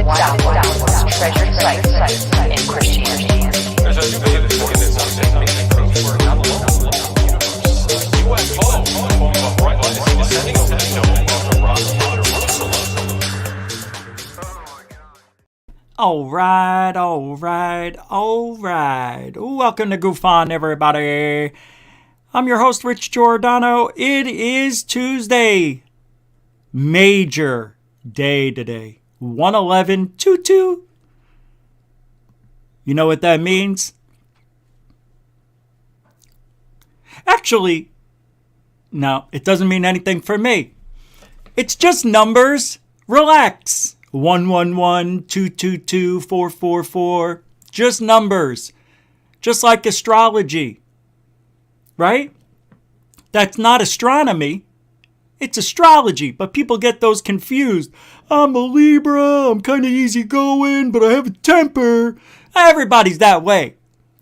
downwards treasured sites in Christianity. All right. Welcome to Goof On, everybody. I'm your host, Rich Giordano. It is Tuesday. Major day today. 11122. You know what that means? Actually, no, it doesn't mean anything for me. It's just numbers. Relax. 111, 222, 444. Just numbers. Just like astrology. Right? That's not astronomy. It's astrology, but people get those confused. I'm a Libra, I'm kind of easygoing, but I have a temper. Everybody's that way.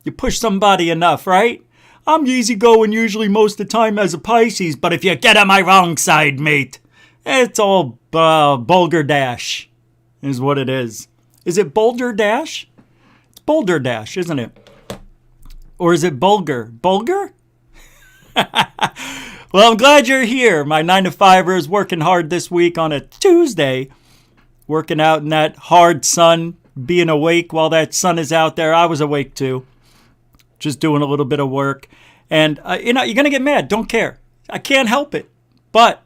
You push somebody enough, right? I'm easygoing usually most of the time as a Pisces, but if you get on my wrong side, mate, it's all Bulgar Dash is what it is. Is it Boulder Dash? It's Boulder Dash, isn't it? Or is it Bulgar? Bulgar? Well, I'm glad you're here. My 9-to-5er is working hard this week on a Tuesday. Working out in that hard sun, being awake while that sun is out there. I was awake too. Just doing a little bit of work. And, you're going to get mad. Don't care. I can't help it. But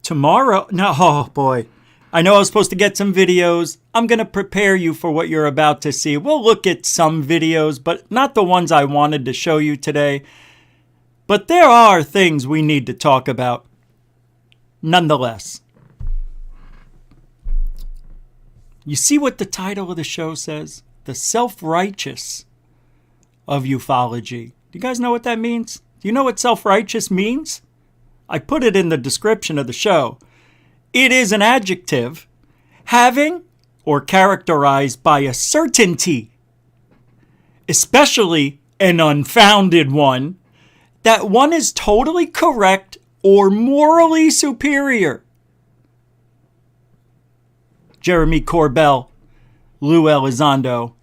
tomorrow, oh boy. I know I was supposed to get some videos. I'm going to prepare you for what you're about to see. We'll look at some videos, but not the ones I wanted to show you today. But there are things we need to talk about, nonetheless. You see what the title of the show says? The self-righteous of ufology. Do you guys know what that means? Do you know what self-righteous means? I put it in the description of the show. It is an adjective having or characterized by a certainty, especially an unfounded one, that one is totally correct or morally superior. Jeremy Corbell, Lou Elizondo,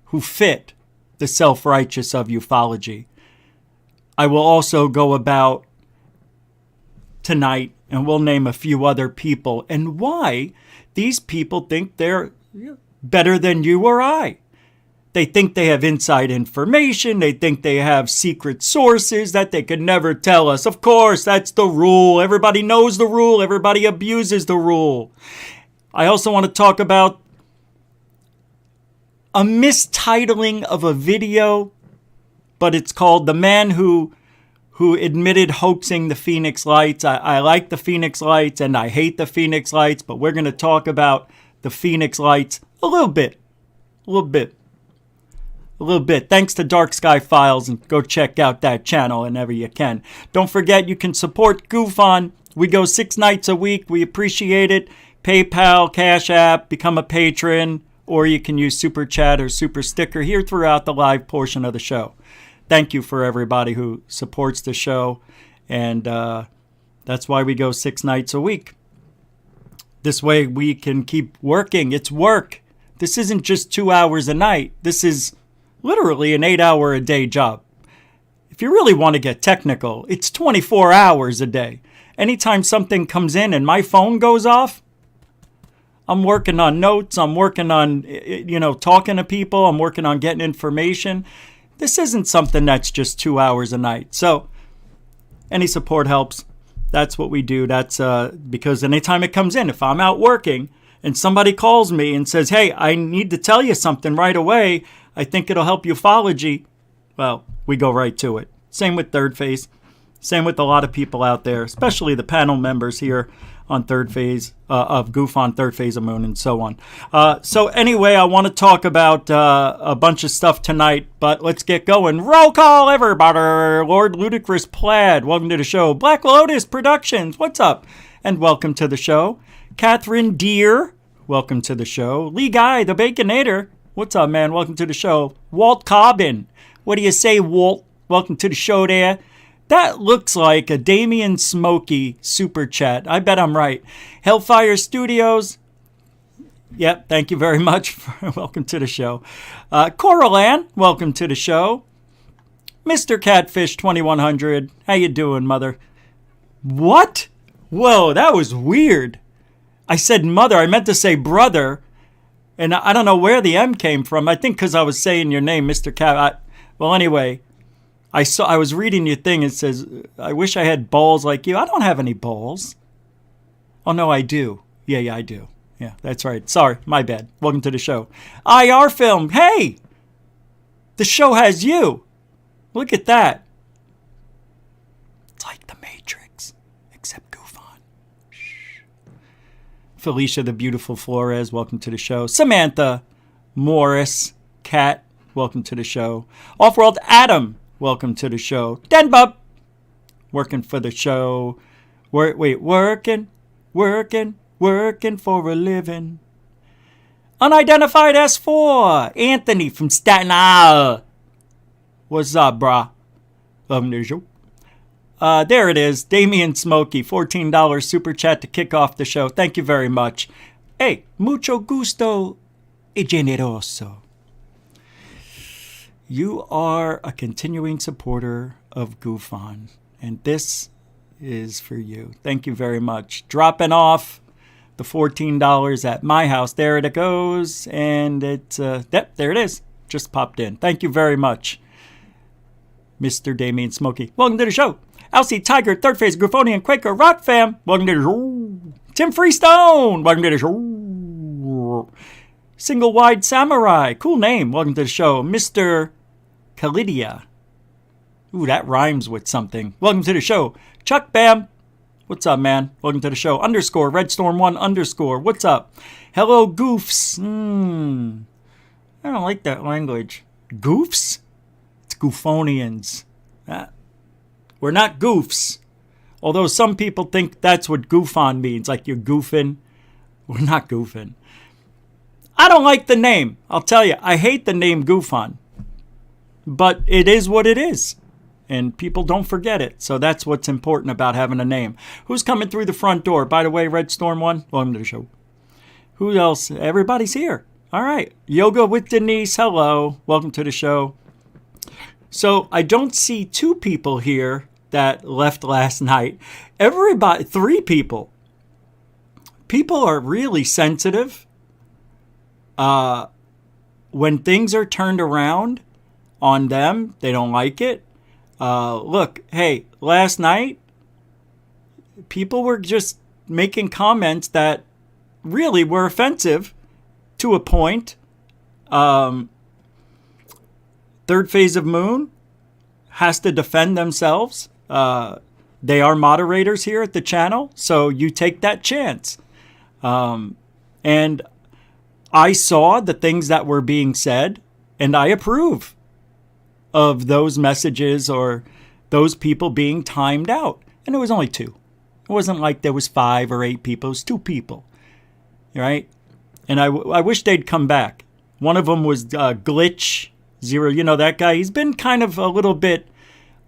who fit the self-righteous of ufology. I will also go about tonight, and we'll name a few other people, and why these people think they're better than you or I. They think they have inside information. They think they have secret sources that they could never tell us. Of course, that's the rule. Everybody knows the rule. Everybody abuses the rule. I also want to talk about a mistitling of a video, but it's called The Man Who Admitted Hoaxing the Phoenix Lights. I like the Phoenix Lights and I hate the Phoenix Lights, but we're going to talk about the Phoenix Lights a little bit. Thanks to Dark Sky Files, and go check out that channel whenever you can. Don't forget, you can support Goof On. We go 6 nights a week. We appreciate it. PayPal, Cash App, become a patron, or you can use Super Chat or Super Sticker here throughout the live portion of the show. Thank you for everybody who supports the show, and that's why we go 6 nights a week. This way we can keep working. It's work. This isn't just 2 hours a night. This is literally an 8-hour-a-day job. If you really want to get technical, it's 24 hours a day. Anytime something comes in and my phone goes off, I'm working on notes. I'm working on, talking to people. I'm working on getting information. This isn't something that's just 2 hours a night. So any support helps. That's what we do. That's because anytime it comes in, if I'm out working and somebody calls me and says, hey, I need to tell you something right away, I think it'll help ufology, well, we go right to it. Same with Third Phase. Same with a lot of people out there, especially the panel members here on Third Phase of Goof On, Third Phase of Moon, and so on. So anyway, I want to talk about a bunch of stuff tonight, but let's get going. Roll call, everybody. Lord Ludicrous Plaid, welcome to the show. Black Lotus Productions, what's up? And welcome to the show. Catherine Deere, welcome to the show. Lee Guy, the Baconator, what's up, man? Welcome to the show. Walt Cobbin, what do you say, Walt? Welcome to the show there. That looks like a Damian Smokey super chat. I bet I'm right. Hellfire Studios, Yep, thank you very much. Welcome to the show. Coral Ann, welcome to the show. Mr. Catfish 2100, how you doing, mother? What? Whoa, that was weird. I said mother, I meant to say brother, and I don't know where the M came from. I think because I was saying your name, Mr. Cat. Well, anyway, I was reading your thing. It says, I wish I had balls like you. I don't have any balls. Oh, no, I do. Yeah, I do. Yeah, that's right. Sorry, my bad. Welcome to the show. IR Film. Hey, the show has you. Look at that. It's like the Matrix, except goof on. Shh. Felicia the Beautiful Flores, welcome to the show. Samantha Morris, Cat, welcome to the show. Offworld Adam, welcome to the show. Denbub, working for the show. Working for a living. Unidentified S4, Anthony from Staten Island. What's up, brah? Welcome to the show. There it is. Damian Smokey, $14 super chat to kick off the show. Thank you very much. Hey, mucho gusto y generoso. You are a continuing supporter of Goof On, and this is for you. Thank you very much. Dropping off the $14 at my house. There it goes, and it's yep, there it is. Just popped in. Thank you very much, Mr. Damien Smokey. Welcome to the show. Elsie Tiger, Third Phase, Griffonian, Quaker, Rock Fam. Welcome to the show. Tim Freestone. Welcome to the show. Single Wide Samurai. Cool name. Welcome to the show. Mr. Kalidia. Ooh, that rhymes with something. Welcome to the show. Chuck Bam. What's up, man? Welcome to the show. Underscore, Redstorm1 underscore. What's up? Hello, Goofs. I don't like that language. Goofs? It's Goofonians. We're not goofs. Although some people think that's what goof on means, like you're goofing. We're not goofing. I don't like the name. I'll tell you, I hate the name Goof On. But it is what it is. And people don't forget it. So that's what's important about having a name. Who's coming through the front door? By the way, Redstorm1, welcome to the show. Who else? Everybody's here. All right. Yoga with Denise, hello. Welcome to the show. So I don't see two people here that left last night. Everybody, three people. People are really sensitive. When things are turned around on them, they don't like it. Look, hey, last night, people were just making comments that really were offensive to a point. Third Phase of Moon has to defend themselves. They are moderators here at the channel, so you take that chance. And I saw the things that were being said, and I approve of those messages or those people being timed out. And it was only two. It wasn't like there was 5 or 8 people. It was 2 people. Right? And I wish they'd come back. One of them was Glitch Zero. You know that guy? He's been kind of a little bit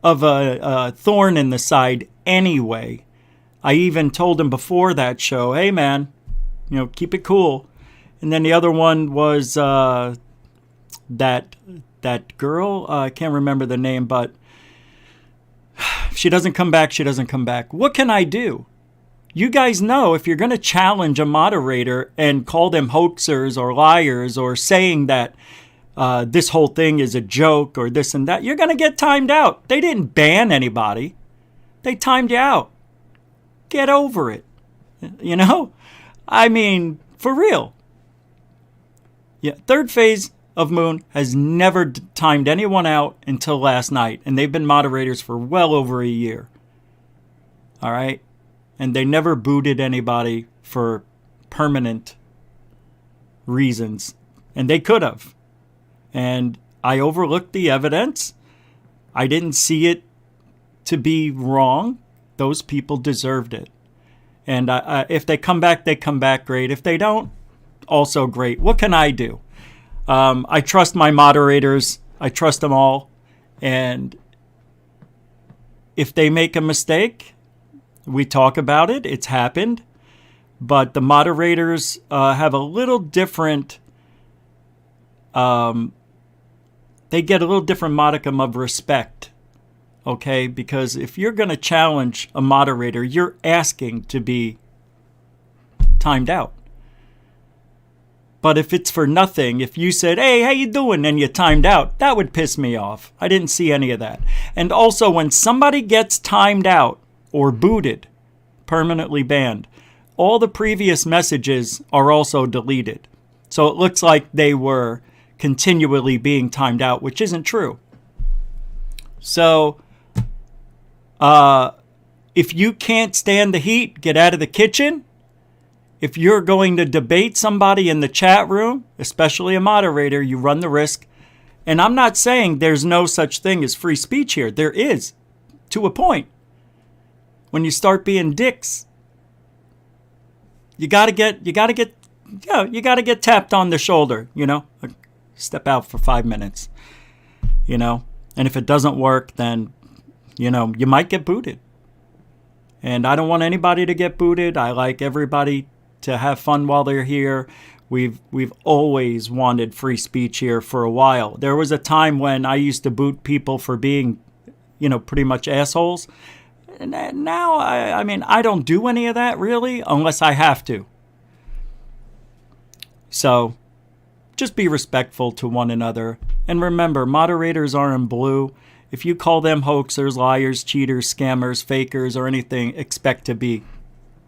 of a thorn in the side anyway. I even told him before that show, hey, man, keep it cool. And then the other one was that girl. I can't remember the name, but if she doesn't come back, she doesn't come back. What can I do? You guys know if you're going to challenge a moderator and call them hoaxers or liars or saying that this whole thing is a joke or this and that, you're going to get timed out. They didn't ban anybody. They timed you out. Get over it. I mean, for real. Yeah, Third Phase of Moon has never timed anyone out until last night. And they've been moderators for well over a year. All right? And they never booted anybody for permanent reasons. And they could have. And I overlooked the evidence. I didn't see it to be wrong. Those people deserved it. And if they come back, they come back. Great. If they don't, also great. What can I do? I trust my moderators. I trust them all. And if they make a mistake, we talk about it. It's happened. but the moderators have a little different, they get a little different modicum of respect, okay? Because if you're going to challenge a moderator, you're asking to be timed out. But if it's for nothing, if you said, hey, how you doing, and you timed out, that would piss me off. I didn't see any of that. And also, when somebody gets timed out or booted, permanently banned, all the previous messages are also deleted. So it looks like they were continually being timed out, which isn't true. So if you can't stand the heat, get out of the kitchen. If you're going to debate somebody in the chat room, especially a moderator, you run the risk. And I'm not saying there's no such thing as free speech here. There is, to a point. When you start being dicks, you gotta get tapped on the shoulder, step out for 5 minutes, and if it doesn't work, then, you might get booted. And I don't want anybody to get booted. I like everybody to have fun while they're here. We've always wanted free speech here for a while. There was a time when I used to boot people for being, pretty much assholes. And now, I mean, I don't do any of that really, unless I have to. So, just be respectful to one another. And remember, moderators are in blue. If you call them hoaxers, liars, cheaters, scammers, fakers, or anything, expect to be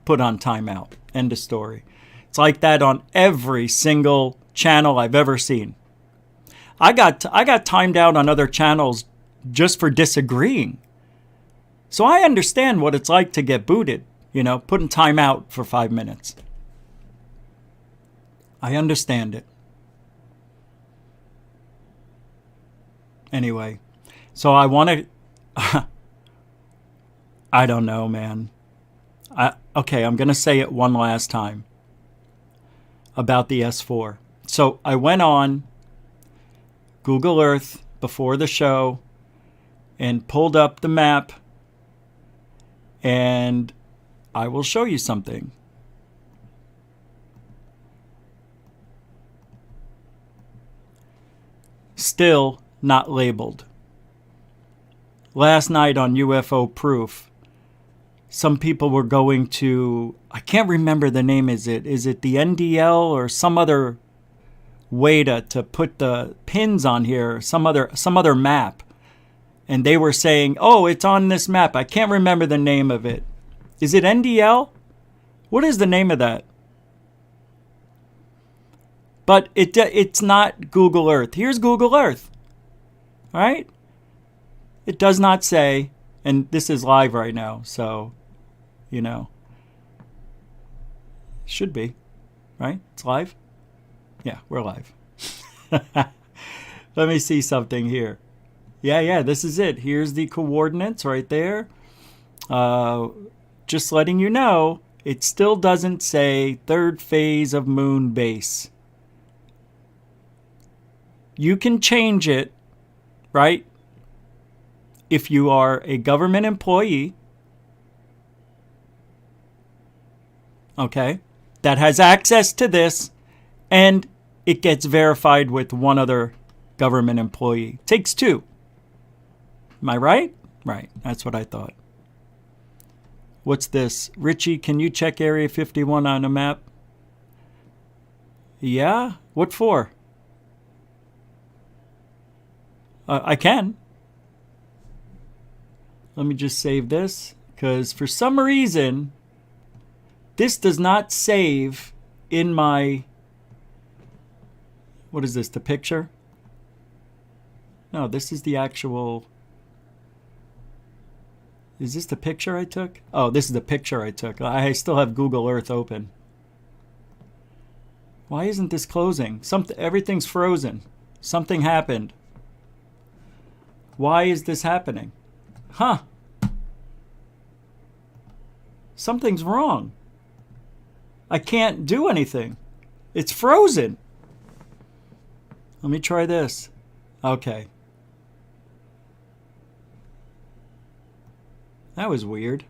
put on timeout. End of story. It's like that on every single channel I've ever seen. I got timed out on other channels just for disagreeing. So I understand what it's like to get booted, put in timeout for 5 minutes. I understand it. Anyway, so I want to... I don't know, man. Okay, I'm going to say it one last time about the S4. So I went on Google Earth before the show and pulled up the map, and I will show you something. Still not labeled. Last night on UFO Proof, some people were going to, I can't remember the name, is it the NDL or some other way to put the pins on here, some other map. And they were saying, oh, it's on this map. I can't remember the name of it. Is it NDL? What is the name of that? But it's not Google Earth. Here's Google Earth. All right? It does not say, and this is live right now, so, should be, right? It's live? Yeah, we're live. Let me see something here. Yeah, this is it. Here's the coordinates right there. Just letting you know, it still doesn't say third phase of moon base. You can change it, right? If you are a government employee, okay, that has access to this, and it gets verified with one other government employee. Takes two. Am I right? Right. That's what I thought. What's this? Richie, can you check Area 51 on a map? Yeah? What for? I can. Let me just save this, because for some reason, this does not save in my... What is this, the picture? No, this is the actual... Is this the picture I took? Oh, this is the picture I took. I still have Google Earth open. Why isn't this closing? Everything's frozen. Something happened. Why is this happening? Huh. Something's wrong. I can't do anything. It's frozen. Let me try this. Okay. That was weird.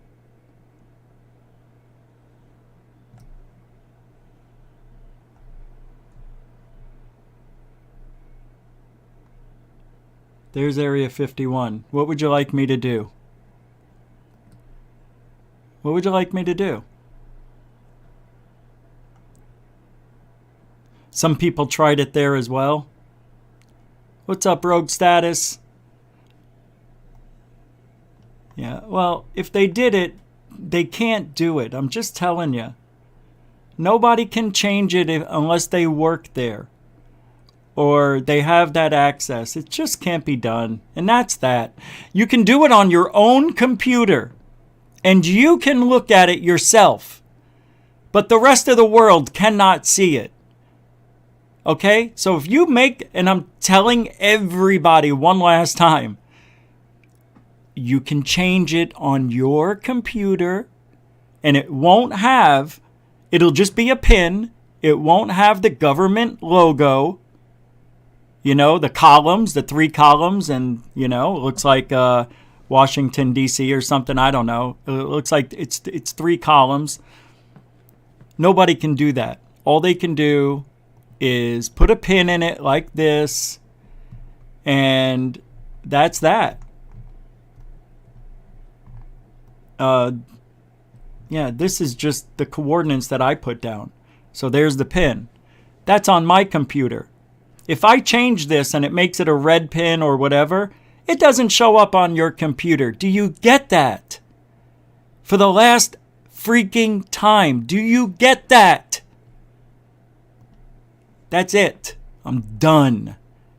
There's Area 51. What would you like me to do? What would you like me to do? Some people tried it there as well. What's up, Rogue Status? Yeah, well, if they did it, they can't do it. I'm just telling you. Nobody can change it unless they work there or they have that access. It just can't be done. And that's that. You can do it on your own computer and you can look at it yourself. But the rest of the world cannot see it. Okay? So if you make, and I'm telling everybody one last time, you can change it on your computer and it won't have, it'll just be a pin. It won't have the government logo. You know, the columns, the 3 columns, and, you know, it looks like Washington, D.C. or something. I don't know. It looks like it's 3 columns. Nobody can do that. All they can do is put a pin in it like this, and that's that. Yeah, this is just the coordinates that I put down. So there's the pin. That's on my computer. If I change this and it makes it a red pin or whatever, it doesn't show up on your computer. Do you get that? For the last freaking time, do you get that? That's it. I'm done.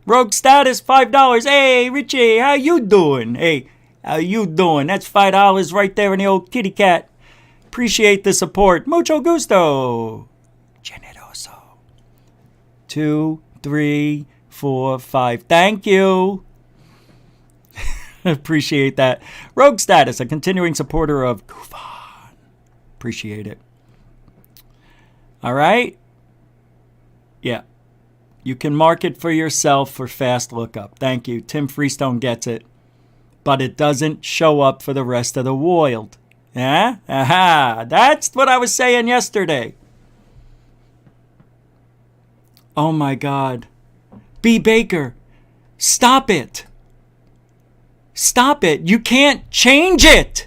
Rogue Status, $5. Hey, Richie, how you doing? Hey, how you doing? That's $5 right there in the old kitty cat. Appreciate the support. Mucho gusto. Generoso. 2, 3, 4, 5. Thank you. Appreciate that. Rogue Status, a continuing supporter of Goofon. Appreciate it. All right. Yeah. You can mark it for yourself for fast lookup. Thank you. Tim Freestone gets it. But it doesn't show up for the rest of the world. Yeah? Aha. That's what I was saying yesterday. Oh my God. B. Baker, stop it. Stop it. You can't change it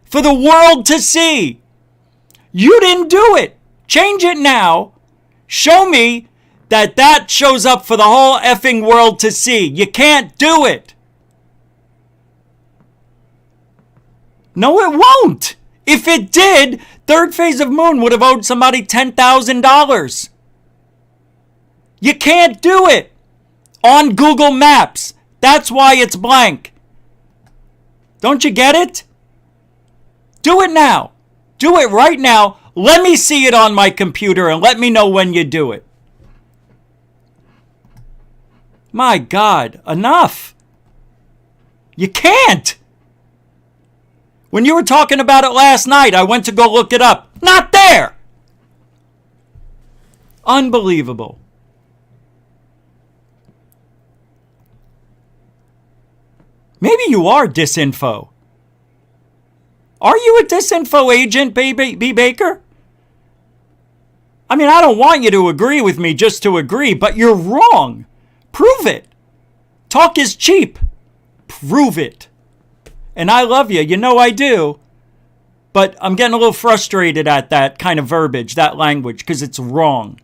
for the world to see. You didn't do it. Change it now. Show me that shows up for the whole effing world to see. You can't do it. No, it won't. If it did, third phase of moon would have owed somebody $10,000. You can't do it on Google Maps. That's why it's blank. Don't you get it? Do it now. Do it right now. Let me see it on my computer and let me know when you do it. My God, enough. You can't. When you were talking about it last night, I went to go look it up. Not there. Unbelievable. Maybe you are disinfo. Are you a disinfo agent, B. Baker? I mean, I don't want you to agree with me just to agree, but you're wrong. Prove it. Talk is cheap. Prove it. And I love you. You know I do. But I'm getting a little frustrated at that kind of verbiage, that language, because it's wrong.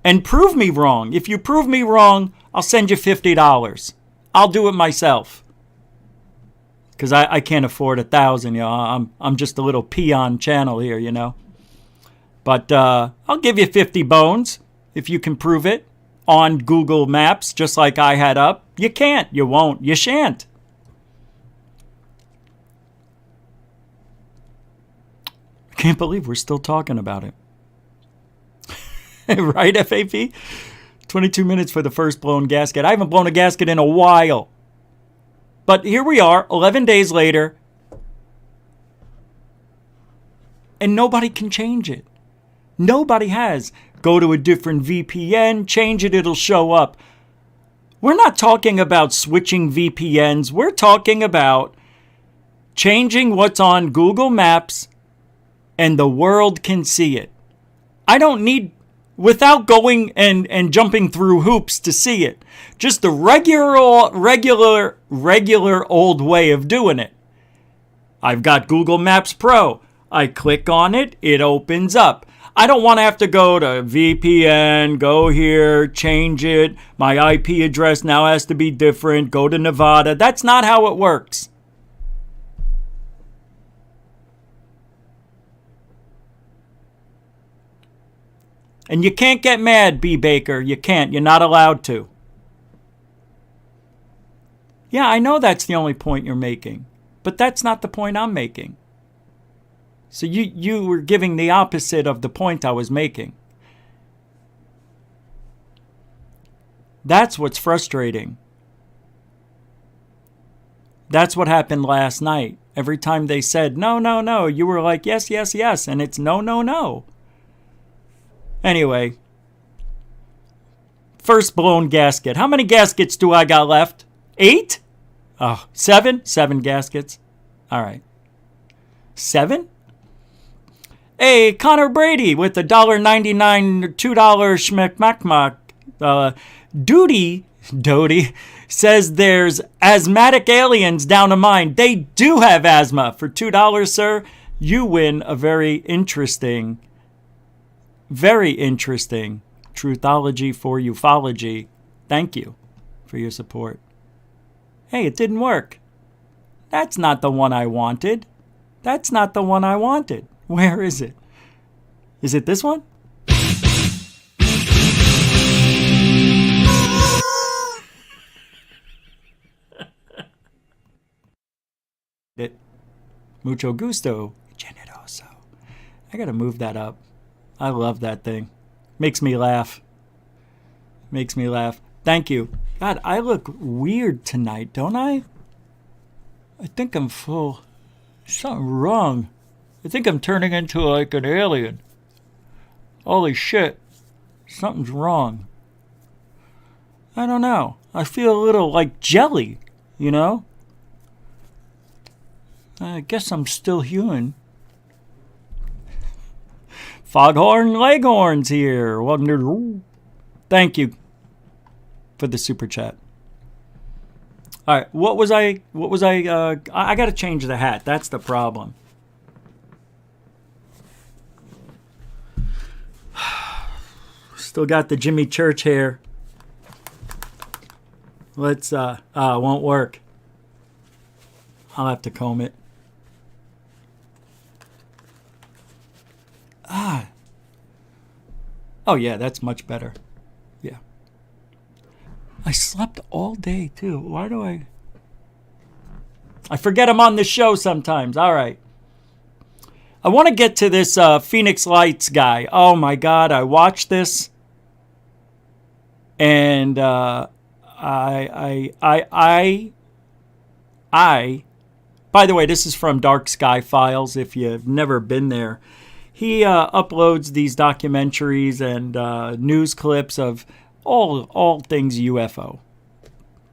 And prove me wrong. If you prove me wrong, I'll send you $50. I'll do it myself. Because I can't afford 1,000, you know. I'm just a little peon channel here, you know. But I'll give you 50 bones if you can prove it on Google Maps, just like I had up. You can't, you won't, you shan't. I can't believe we're still talking about it. Right, FAP? 22 minutes for the first blown gasket. I haven't blown a gasket in a while. But here we are, 11 days later, and nobody can change it. Nobody has. Go to a different VPN, change it, it'll show up. We're not talking about switching VPNs. We're talking about changing what's on Google Maps and the world can see it. I don't need without going and jumping through hoops to see it. Just the regular old way of doing it. I've got Google Maps Pro. I click on it, it opens up. I don't want to have to go to VPN, go here, change it. My IP address now has to be different, go to Nevada. That's not how it works. And you can't get mad, B. Baker. You can't. You're not allowed to. Yeah, I know that's the only point you're making. But that's not the point I'm making. So you were giving the opposite of the point I was making. That's what's frustrating. That's what happened last night. Every time they said, no, no, no, you were like, yes, yes, yes. And it's no, no, no. Anyway. First blown gasket. How many gaskets do I got left? 8? Oh, 7? 7 gaskets. All right. 7? Hey, Connor Brady with the $1.99, $2 schmick Doty says there's asthmatic aliens down a mine. They do have asthma. For $2, sir, you win a very interesting Truthology for ufology. Thank you for your support. Hey, it didn't work. That's not the one I wanted. That's not the one I wanted. Where is it? Is it this one? Mucho gusto, generoso. I gotta move that up. I love that thing. Makes me laugh. Makes me laugh. Thank you. God, I look weird tonight, don't I? I think I'm full. Something wrong. I think I'm turning into like an alien. Holy shit. Something's wrong. I don't know. I feel a little like jelly, you know? I guess I'm still human. Foghorn Leghorns here. Thank you for the super chat. All right, what was I got to change the hat. That's the problem. Still got the Jimmy Church hair. Let's it won't work. I'll have to comb it. Oh yeah, that's much better. Yeah. I slept all day too. Why do I forget I'm on the show sometimes. All right. I want to get to this Phoenix Lights guy. Oh my God, I watched this. And by the way, this is from Dark Sky Files if you've never been there. He uploads these documentaries and news clips of all things UFO.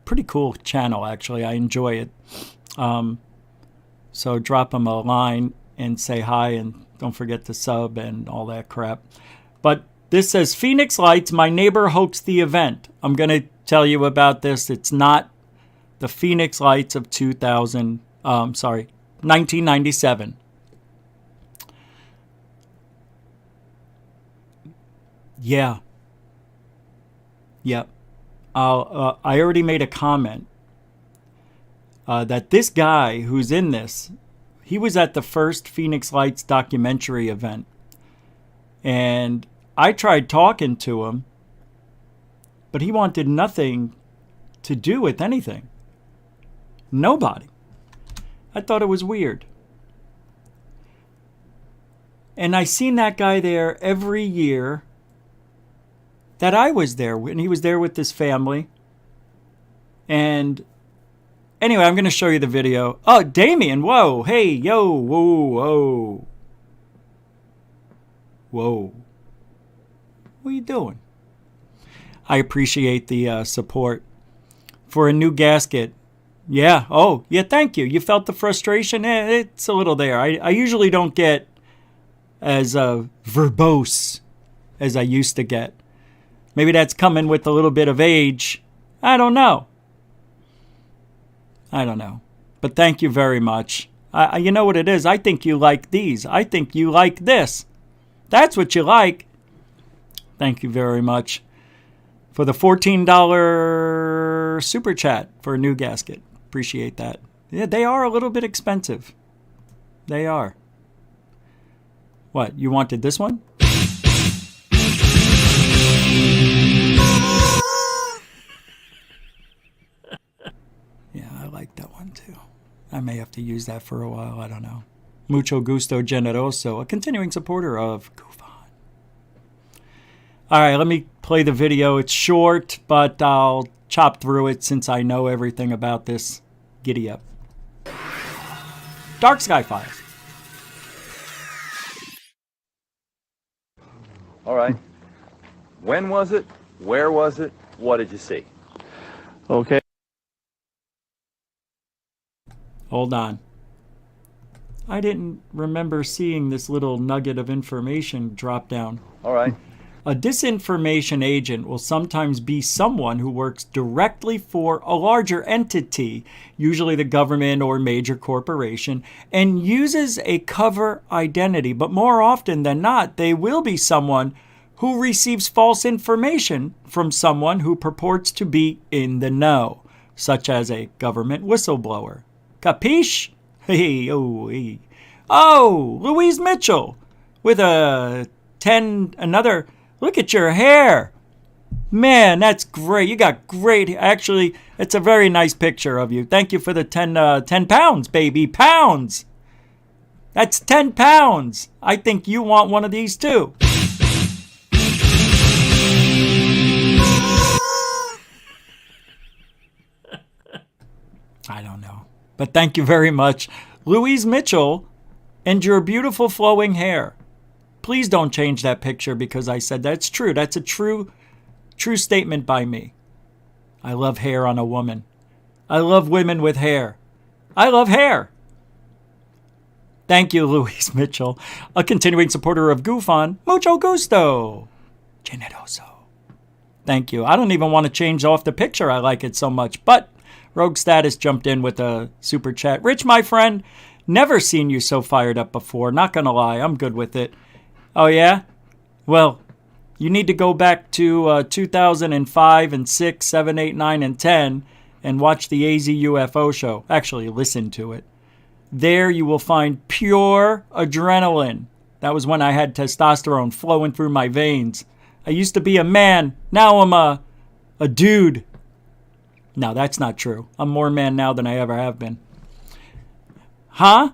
Pretty cool channel, actually. I enjoy it. So drop him a line and say hi, and don't forget to sub and all that crap. But this says, Phoenix Lights, my neighbor hoaxed the event. I'm going to tell you about this. It's not the Phoenix Lights of 1997. Yeah. Yep. I already made a comment that this guy who's in this, he was at the first Phoenix Lights documentary event. And I tried talking to him, but he wanted nothing to do with anything. Nobody. I thought it was weird. And I seen that guy there every year that I was there, and he was there with his family. And anyway, I'm going to show you the video. Oh, Damien, whoa, hey, yo, whoa, whoa. Whoa. What are you doing? I appreciate the support for a new gasket. Yeah, oh, yeah, thank you. You felt the frustration? It's a little there. I usually don't get as verbose as I used to get. Maybe that's coming with a little bit of age. I don't know. But thank you very much. You know what it is? I think you like these. I think you like this. That's what you like. Thank you very much for the $14 super chat for a new gasket. Appreciate that. Yeah, they are a little bit expensive. They are. What, you wanted this one? Yeah, I like that one too. I may have to use that for a while. I don't know. Mucho gusto generoso, a continuing supporter of Goofon. All right, let me play the video. It's short, but I'll chop through it since I know everything about this. Giddy up. Dark Sky Files. All right. When was it? Where was it? What did you see? Okay. Hold on. I didn't remember seeing this little nugget of information drop down. All right. A disinformation agent will sometimes be someone who works directly for a larger entity, usually the government or major corporation, and uses a cover identity. But more often than not, they will be someone who receives false information from someone who purports to be in the know, such as a government whistleblower. Capiche? Hey, oh, hey. Oh, Louise Mitchell with another. Look at your hair. Man, that's great. You got great. Actually, it's a very nice picture of you. Thank you for the 10 pounds, baby. Pounds. That's 10 pounds. I think you want one of these too. I don't know. But thank you very much, Louise Mitchell, and your beautiful flowing hair. Please don't change that picture because I said that's true. That's a true statement by me. I love hair on a woman. I love women with hair. I love hair. Thank you, Louise Mitchell, a continuing supporter of Goofon. Mucho gusto. Generoso. Thank you. I don't even want to change off the picture. I like it so much. But Rogue Status jumped in with a super chat. Rich, my friend, never seen you so fired up before. Not going to lie. I'm good with it. Oh, yeah? Well, you need to go back to 2005 and 6, 7, 8, 9, and 10 and watch the AZ UFO show. Actually, listen to it. There you will find pure adrenaline. That was when I had testosterone flowing through my veins. I used to be a man. Now I'm a dude. No, that's not true. I'm more man now than I ever have been. Huh?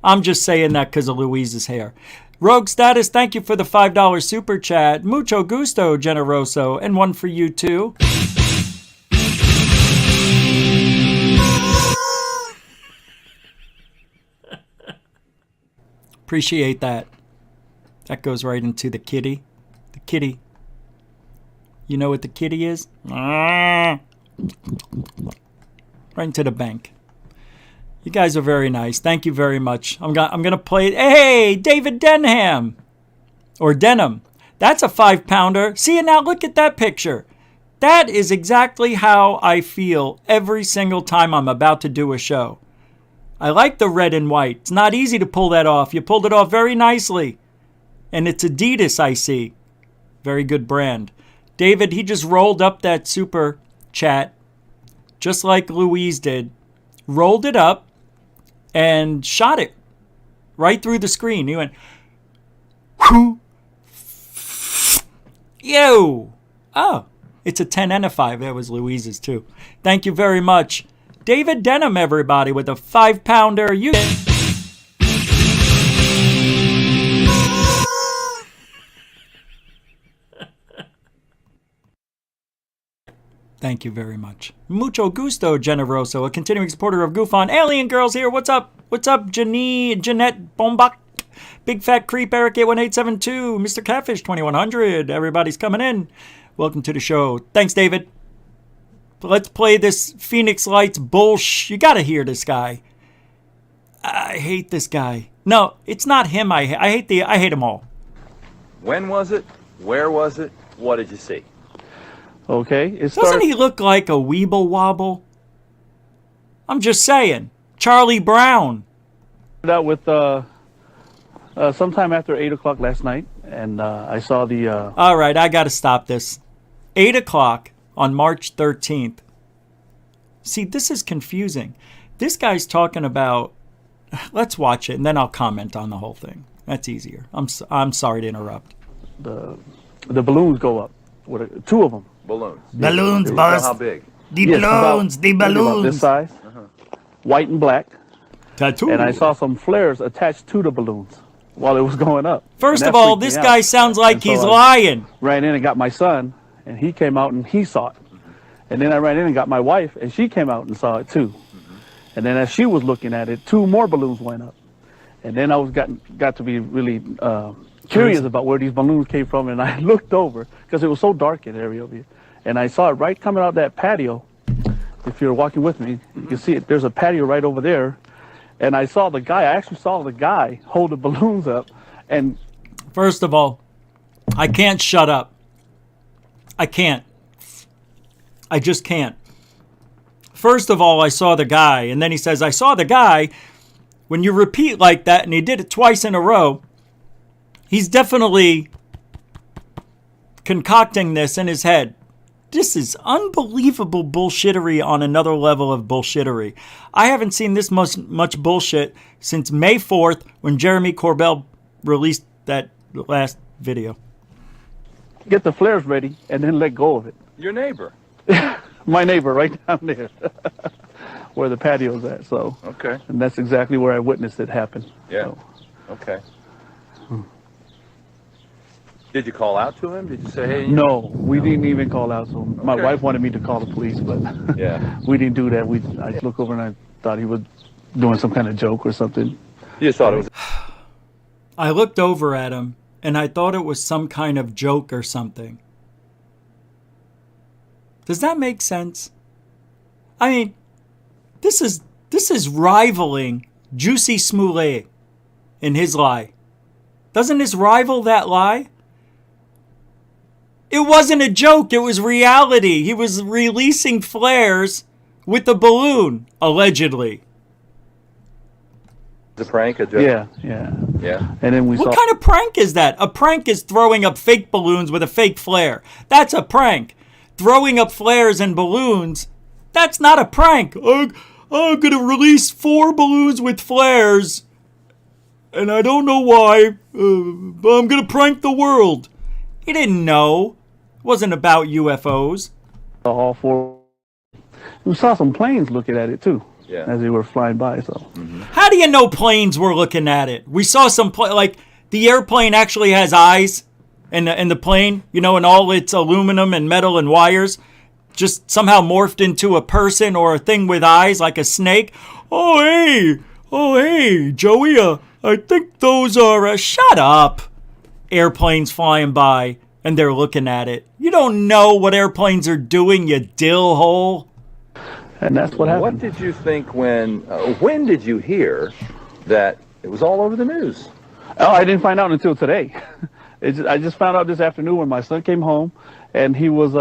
I'm just saying that because of Louise's hair. Rogue Status, thank you for the $5 super chat. Mucho gusto, generoso. And one for you, too. Appreciate that. That goes right into the kitty. The kitty. You know what the kitty is? Right into the bank. You guys are very nice. Thank you very much. I'm gonna play it. Hey, David Denham. Or Denham. That's a 5-pounder. See it now? Look at that picture. That is exactly how I feel every single time I'm about to do a show. I like the red and white. It's not easy to pull that off. You pulled it off very nicely. And it's Adidas, I see. Very good brand. David, he just rolled up that super chat, just like Louise did. Rolled it up and shot it right through the screen. He went, whoo, yo. Oh, it's a 10 and a 5. That was Louise's too. Thank you very much. David Denham, everybody, with a 5-pounder. You. Thank you very much. Mucho gusto, generoso, a continuing supporter of Goofon. Alien Girls here. What's up? What's up, Jeanette Bombach? Big Fat Creep, Eric 81872, Mr. Catfish 2100. Everybody's coming in. Welcome to the show. Thanks, David. Let's play this Phoenix Lights bullshit. You gotta hear this guy. I hate this guy. No, it's not him. I hate them all. When was it? Where was it? What did you see? Okay. Doesn't he look like a weeble wobble? I'm just saying. Charlie Brown. Out with sometime after 8 o'clock last night, and I saw the. All right, I got to stop this. 8 o'clock on March 13th. See, this is confusing. This guy's talking about. Let's watch it, and then I'll comment on the whole thing. That's easier. I'm sorry to interrupt. The balloons go up. Two of them. Balloons. Balloons, boss. How big? The balloons, the balloons. About this size, white and black. Tattoo. And I saw some flares attached to the balloons while it was going up. First of all, this guy sounds like he's lying. Ran in and got my son, and he came out and he saw it. And then I ran in and got my wife, and she came out and saw it too. And then as she was looking at it, 2 more balloons went up. And then I got to be really curious about where these balloons came from, and I looked over because it was so dark in the area over here, and I saw it right coming out of that patio. If you're walking with me, you can see it. There's a patio right over there, and I saw the guy. I actually saw the guy hold the balloons up. And first of all, I can't shut up. I can't. I just can't. First of all, I saw the guy, and then he says, I saw the guy. When you repeat like that, and he did it twice in a row, he's definitely concocting this in his head. This is unbelievable bullshittery on another level of bullshittery. I haven't seen this much bullshit since May 4th when Jeremy Corbell released that last video. Get the flares ready and then let go of it. Your neighbor. My neighbor right down there where the patio's at. So Okay. And that's exactly where I witnessed it happen. Yeah. So. Okay. Did you call out to him? Did you say, hey? No, we didn't even call out to him. My Okay. wife wanted me to call the police, but Yeah. we didn't do that. I looked over and I thought he was doing some kind of joke or something. You just thought it was. I looked over at him, and I thought it was some kind of joke or something. Does that make sense? I mean, this is rivaling Juicy Smollett in his lie. Doesn't this rival that lie? It wasn't a joke. It was reality. He was releasing flares with a balloon, allegedly. A prank, a joke? Yeah. And then we saw. What kind of prank is that? A prank is throwing up fake balloons with a fake flare. That's a prank. Throwing up flares and balloons, that's not a prank. I'm going to release 4 balloons with flares, and I don't know why, but I'm going to prank the world. He didn't know. It wasn't about UFOs. All 4. We saw some planes looking at it too. Yeah. As they were flying by. So. How do you know planes were looking at it? We saw some, like, the airplane actually has eyes. And the plane, you know, and all its aluminum and metal and wires just somehow morphed into a person or a thing with eyes like a snake. Oh, hey, Joey, I think those are, shut up. Airplanes flying by and they're looking at it. You don't know what airplanes are doing, you dill hole. And that's what happened. What did you think when did you hear that it was all over the news? Oh, I didn't find out until today. I just found out this afternoon when my son came home, and he was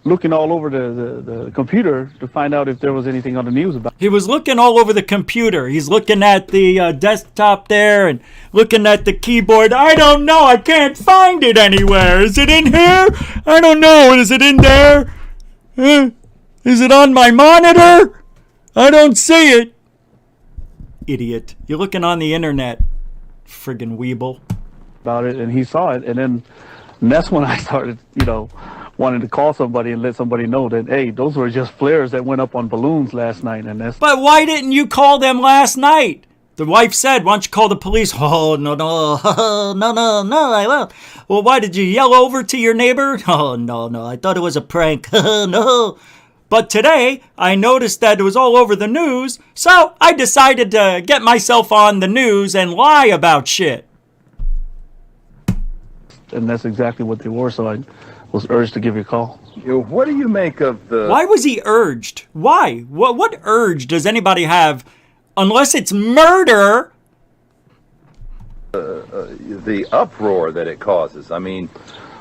looking all over the computer to find out if there was anything on the news about it. He was looking all over the computer. He's looking at the desktop there and looking at the keyboard. I don't know. I can't find it anywhere. Is it in here? I don't know. Is it in there? Is it on my monitor? I don't see it. Idiot. You're looking on the internet. Friggin' weeble. About it, and he saw it, and that's when I started, wanting to call somebody and let somebody know that, hey, those were just flares that went up on balloons last night, and that's. But why didn't you call them last night? The wife said, why don't you call the police? Oh, no, I won't. Well, why did you yell over to your neighbor? Oh, no, I thought it was a prank. No. But today, I noticed that it was all over the news, so I decided to get myself on the news and lie about shit. And that's exactly what they were, so I was urged to give you a call. What do you make of the... Why was he urged? Why? What urge does anybody have, unless it's murder? The uproar that it causes. I mean,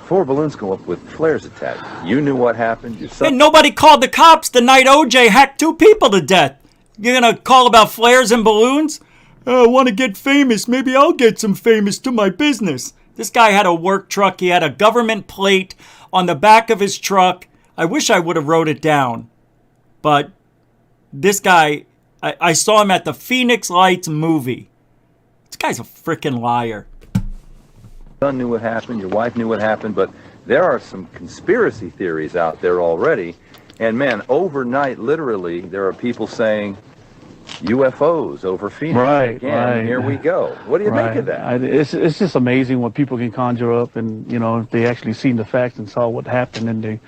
4 balloons go up with flares attached. You knew what happened. Your son. And nobody called the cops the night OJ hacked 2 people to death. You're going to call about flares and balloons? I want to get famous. Maybe I'll get some famous to my business. This guy had a work truck. He had a government plate on the back of his truck. I wish I would have wrote it down. But this guy, I saw him at the Phoenix Lights movie. This guy's a freaking liar. Your son knew what happened. Your wife knew what happened. But there are some conspiracy theories out there already. And man, overnight, literally, there are people saying UFOs over Phoenix. Right, Again, right. here we go. What do you make of that? It's just amazing what people can conjure up, and you know, if they actually seen the facts and saw what happened, and they,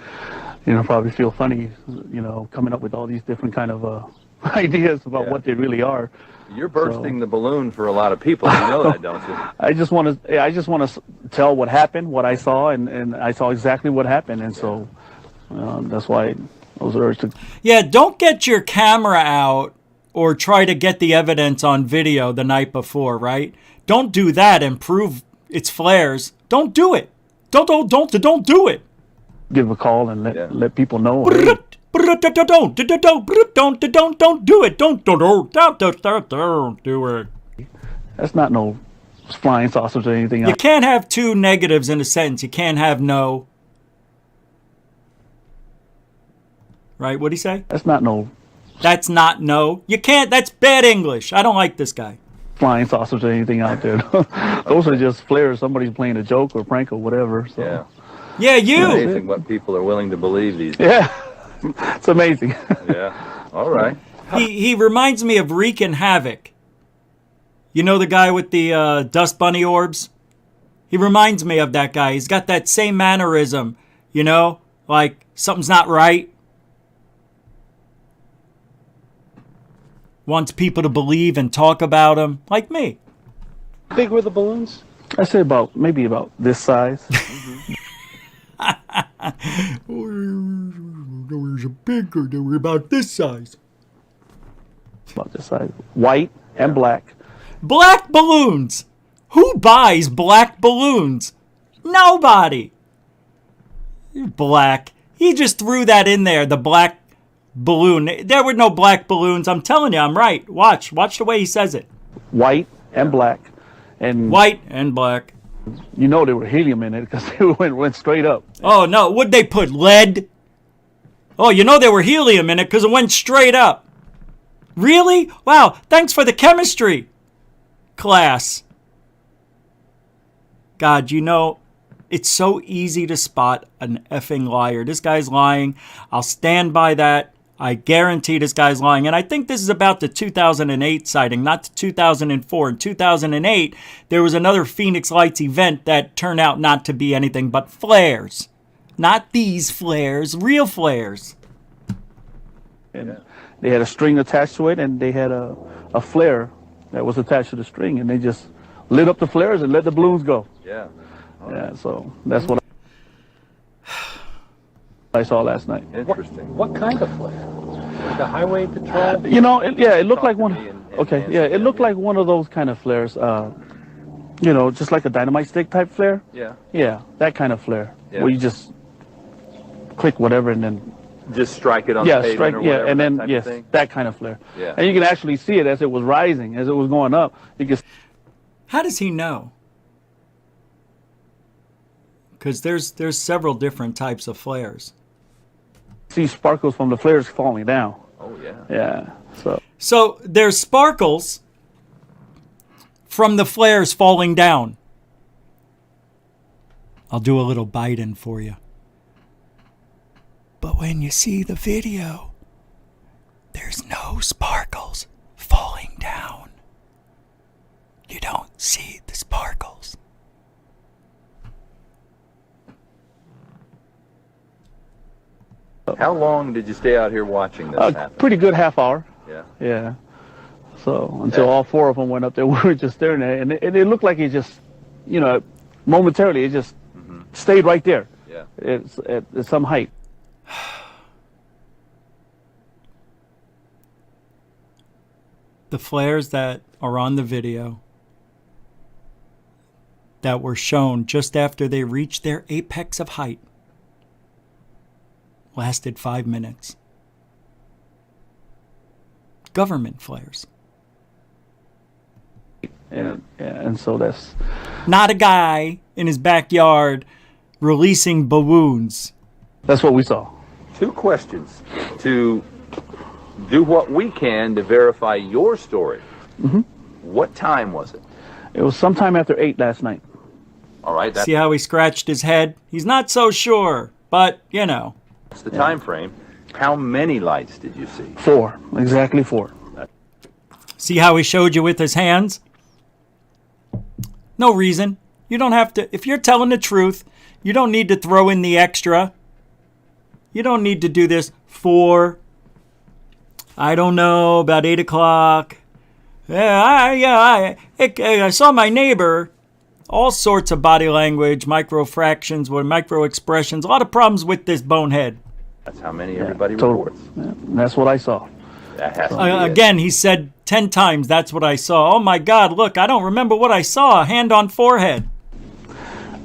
you know, probably feel funny, you know, coming up with all these different kind of ideas about what they really are. You're bursting the balloon for a lot of people. You know that, don't you? I just want to tell what happened, what I saw, and I saw exactly what happened, and so that's why I was urged to. Yeah, don't get your camera out or try to get the evidence on video the night before, right? Don't do that and prove it's flares. Don't do it. Don't do it. Give a call and let people know. Hey, Don't do it. Don't do it. that's not no flying saucers or anything You else. can't have 2 negatives in a sentence. You can't have no. Right? What'd he say? That's not no That's not no. You can't. That's bad English. I don't like this guy. flying saucers or anything out there. Those are just flares. Somebody's playing a joke or prank or whatever. So. Yeah. Yeah, you. Amazing what people are willing to believe these days. Yeah, it's amazing. Yeah. All right. He reminds me of wreaking havoc. You know the guy with the dust bunny orbs? He reminds me of that guy. He's got that same mannerism, you know, like something's not right. Wants people to believe and talk about him, like me. How big were the balloons? I say maybe about this size. They were bigger. They were about this size. About this size. White and black. Black balloons. Who buys black balloons? Nobody. Black. He just threw that in there, the black balloon. There were no black balloons. I'm telling you, I'm right. Watch the way he says it. White and black. And White and black. you know there were helium in it because they went straight up. Oh, no. What'd they put? Lead? Oh, you know there were helium in it because it went straight up. Really? Wow. Thanks for the chemistry class. God, you know, it's so easy to spot an effing liar. This guy's lying. I'll stand by that. I guarantee this guy's lying. And I think this is about the 2008 sighting, not the 2004. In 2008, there was another Phoenix Lights event that turned out not to be anything but flares. Not these flares, real flares. And they had a string attached to it, and they had a flare that was attached to the string, and they just lit up the flares and let the balloons go. Yeah. Yeah, so that's what I saw last night. Interesting. What kind of flare? Like a highway patrol? You know, it looked like one. to me and Okay, answer yeah, it them, looked yeah. like one of those kind of flares. You know, just like a dynamite stick type flare. Yeah. Yeah, that kind of flare. Yeah. Where you just click whatever and then Just strike it on the pavement strike, or yeah, whatever, and that then type of yes, thing? that kind of flare. Yeah. And you can actually see it as it was rising, as it was going up. You can How does he know? Because there's several different types of flares. see sparkles from the flares falling down. Oh, yeah. Yeah. So there's sparkles from the flares falling down. I'll do a little Biden for you. But when you see the video, there's no sparkles falling down. You don't see the sparkles. How long did you stay out here watching this happen? Pretty good half hour. Yeah. Yeah. So until all 4 of them went up there, we were just staring at it, and it looked like it just, you know, momentarily it just stayed right there. Yeah. It's at some height. The flares that are on the video, that were shown just after they reached their apex of height lasted 5 minutes. Government flares. And so that's not a guy in his backyard releasing balloons. That's what we saw. 2 questions to do what we can to verify your story. Mm-hmm. What time was it? It was sometime after 8 last night. All right. See how he scratched his head? He's not so sure, but, you know. That's the time frame. How many lights did you see? 4. Exactly 4. See how he showed you with his hands? No reason. You don't have to. If you're telling the truth, you don't need to throw in the extra. You don't need to do this 4. I don't know, about 8 o'clock. I saw my neighbor. All sorts of body language, micro fractions, micro expressions. A lot of problems with this bonehead. That's how many everybody Total. reports. Yeah, that's what I saw. That has to be it. Again, he said 10 times, that's what I saw. Oh my God, look, I don't remember what I saw. Hand on forehead.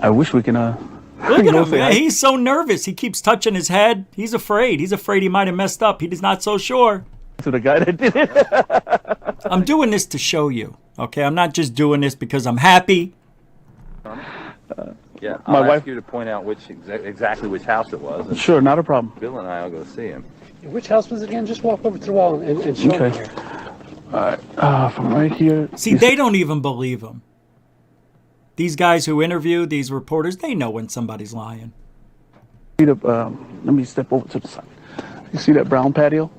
I wish we can Look at him, man. He's so nervous. He keeps touching his head. He's afraid. He's afraid he might have messed up. He's not so sure. To the guy that did it. I'm doing this to show you, okay? I'm not just doing this because I'm happy. Yeah, My I'll wife- ask you to point out exactly which house it was. And Sure, not a problem. Bill and I will go see him. Which house was it again? Just walk over to the wall and show me Okay. here. All right. From right here. See, they don't even believe him. These guys who interview these reporters, they know when somebody's lying. Let me step over to the side. You see that brown patio?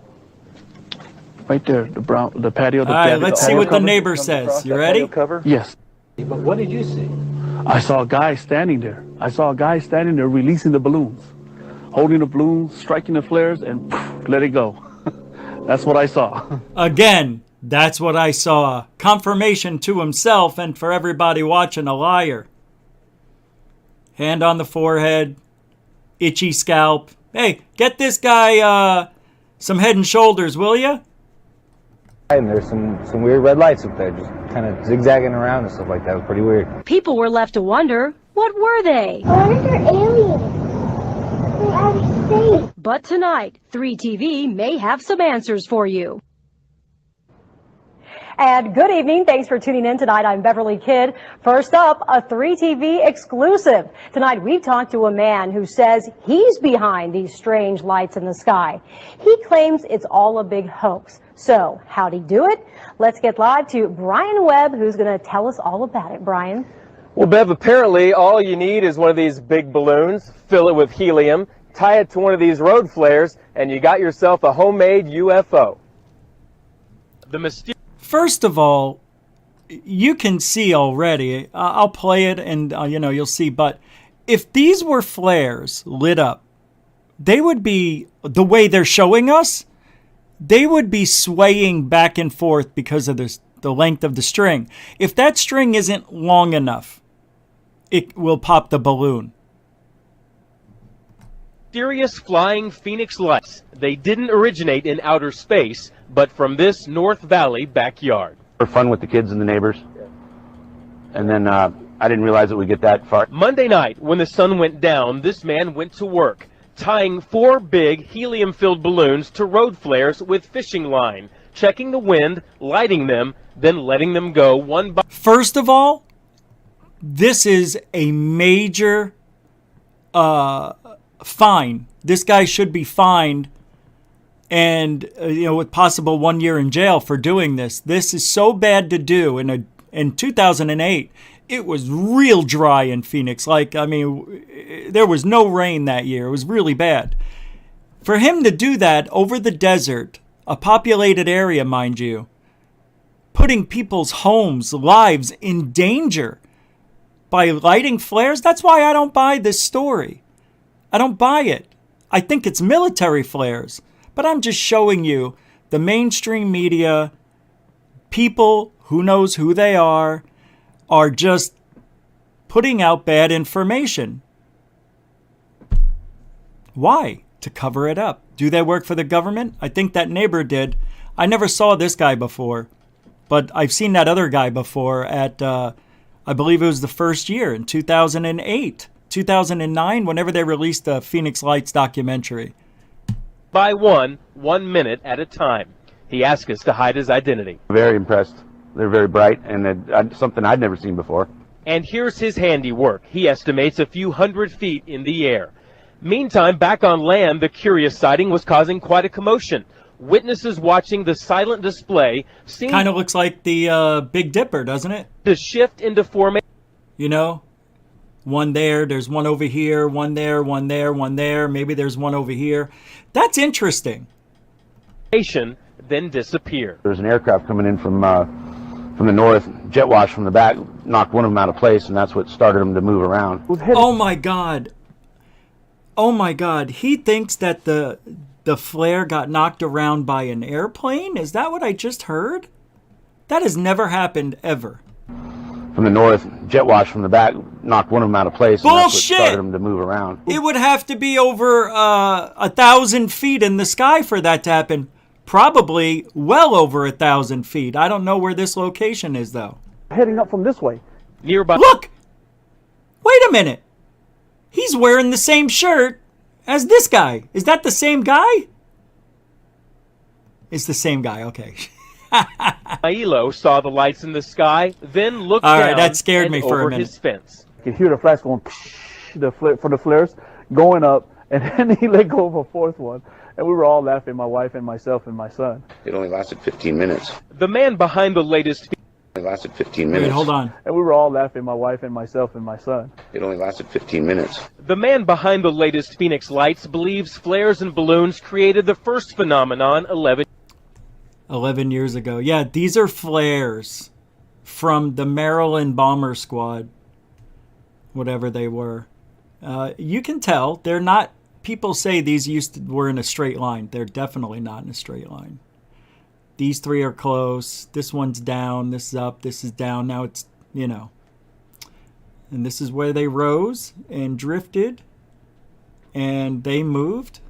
Right there, the patio. All right, let's see what the neighbor says. You ready? Cover? Yes. But what did you see? I saw a guy standing there. Releasing the balloons. Holding the balloons, striking the flares, and let it go. That's what I saw. Again, that's what I saw. Confirmation to himself and for everybody watching, a liar. Hand on the forehead, itchy scalp. Hey, get this guy some Head and Shoulders, will you? And there's some weird red lights up there, just kind of zigzagging around and stuff like that. It was pretty weird. People were left to wonder, what were they? I wonder if they're aliens from outer space. But tonight, 3TV may have some answers for you. And good evening. Thanks for tuning in tonight. I'm Beverly Kidd. First up, a 3TV exclusive. Tonight, we've talked to a man who says he's behind these strange lights in the sky. He claims it's all a big hoax. So, how'd he do it? Let's get live to Brian Webb, who's going to tell us all about it. Brian? Well, Bev, apparently all you need is one of these big balloons, fill it with helium, tie it to one of these road flares, and you got yourself a homemade UFO. First of all, you can see already, I'll play it and, you'll see, but if these were flares lit up, they would be, the way they're showing us, they would be swaying back and forth because of the length of the string. If that string isn't long enough, it will pop the balloon. Mysterious flying phoenix lights. They didn't originate in outer space, but from this North Valley backyard. For fun with the kids and the neighbors. And then I didn't realize it would get that far. Monday night, when the sun went down, this man went to work, tying 4 big helium-filled balloons to road flares with fishing line, checking the wind, lighting them, then letting them go one by... First of all, this is a major fine. This guy should be fined and, with possible 1 year in jail for doing this. This is so bad to do. In 2008, it was real dry in Phoenix. There was no rain that year. It was really bad. For him to do that over the desert, a populated area, mind you, putting people's homes, lives in danger by lighting flares, that's why I don't buy this story. I don't buy it. I think it's military flares. But I'm just showing you the mainstream media, people who knows who they are just putting out bad information. Why? To cover it up. Do they work for the government? I think that neighbor did. I never saw this guy before, but I've seen that other guy before at I believe it was the first year in 2008, 2009, whenever they released the Phoenix Lights documentary. By 1 minute at a time. He asked us to hide his identity. Very impressed. They're very bright, and something I'd never seen before. And here's his handiwork. He estimates a few hundred feet in the air. Meantime, back on land, the curious sighting was causing quite a commotion. Witnesses watching the silent display seemed Kind of looks like the Big Dipper, doesn't it? to shift into formation. You know, one there, there's one over here, one there, one there, one there. Maybe there's one over here. That's interesting. Then disappear. There was an aircraft coming in from the north, jet wash from the back, knocked one of them out of place, and that's what started them to move around. Oh my God. Oh my God. He thinks that the flare got knocked around by an airplane? Is that what I just heard? That has never happened ever. From the north, jet wash from the back, knocked one of them out of place, and that's what Bullshit! started them to move around. It would have to be over 1,000 feet in the sky for that to happen. Probably well over 1,000 feet. I don't know where this location is, though. Heading up from this way. Nearby. Look! Wait a minute. He's wearing the same shirt as this guy. Is that the same guy? It's the same guy, okay. Milo saw the lights in the sky, then looked All right, down that scared and me for a over minute. his fence. You can hear the flash going, for the flares going up, and then he let go of a fourth one. And we were all laughing, my wife and myself and my son. It only lasted 15 minutes. The man behind the latest It only lasted 15 minutes. Wait, hold on. And we were all laughing, my wife and myself and my son. It only lasted 15 minutes. The man behind the latest Phoenix Lights believes flares and balloons created the first phenomenon 11 years ago. Yeah, these are flares from the Maryland Bomber Squad, whatever they were. You can tell they're not. People say these were in a straight line. They're definitely not in a straight line. These three are close. This one's down. This is up. This is down. Now it's, you know. And this is where they rose and drifted. And they moved.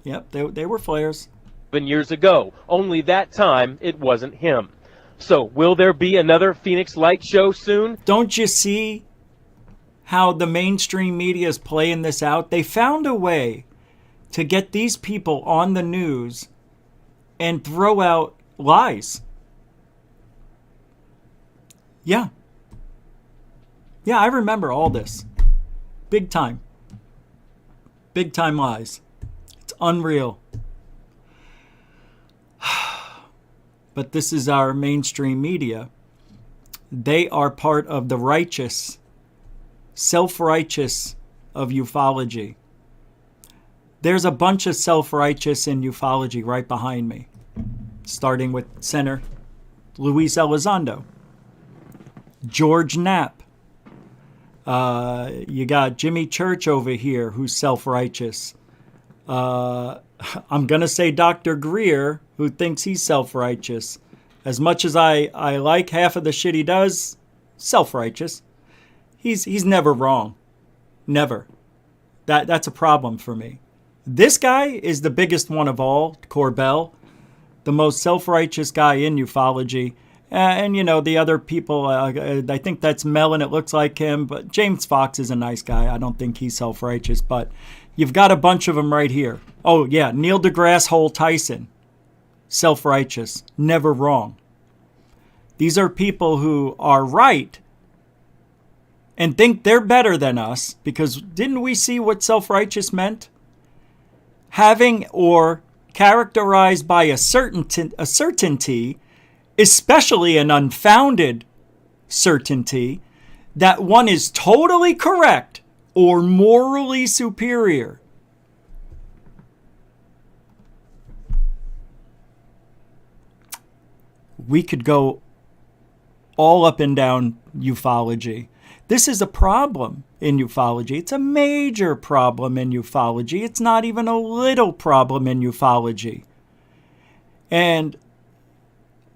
Yep, they were flares. 11 years ago. Only that time, it wasn't him. So, will there be another Phoenix Light show soon? Don't you see how the mainstream media is playing this out? They found a way to get these people on the news and throw out lies. Yeah. Yeah, I remember all this. Big time. Big time lies. It's unreal. But this is our mainstream media. They are part of the righteous, self-righteous of ufology. There's a bunch of self-righteous in ufology right behind me, starting with Senator Luis Elizondo, George Knapp. You got Jimmy Church over here, who's self-righteous. I'm going to say Dr. Greer, who thinks he's self-righteous. As much as I like half of the shit he does, self-righteous. He's never wrong. Never. That's a problem for me. This guy is the biggest one of all, Corbell, the most self-righteous guy in ufology. And, you know, the other people, I think that's Mellon, it looks like him. But James Fox is a nice guy. I don't think he's self-righteous. But you've got a bunch of them right here. Oh, yeah, Neil deGrasse Hole Tyson, self-righteous, never wrong. These are people who are right and think they're better than us, because didn't we see what self-righteous meant? Having or characterized by a certainty, especially an unfounded certainty, that one is totally correct or morally superior. We could go all up and down ufology. This is a problem in ufology. It's a major problem in ufology. It's not even a little problem in ufology. And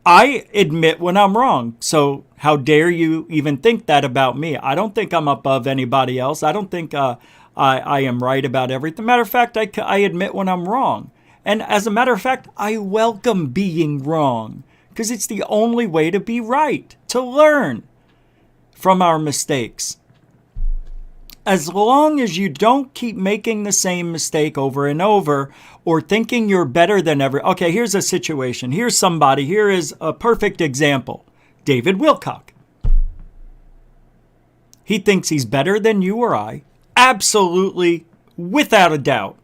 I admit when I'm wrong. So how dare you even think that about me? I don't think I'm above anybody else. I don't think I am right about everything. Matter of fact, I admit when I'm wrong. And as a matter of fact, I welcome being wrong, because it's the only way to be right, to learn. from our mistakes. As long as you don't keep making the same mistake over and over or thinking you're better than Okay, here's a situation. Here's somebody. Here is a perfect example. David Wilcock. He thinks he's better than you or I. Absolutely, without a doubt.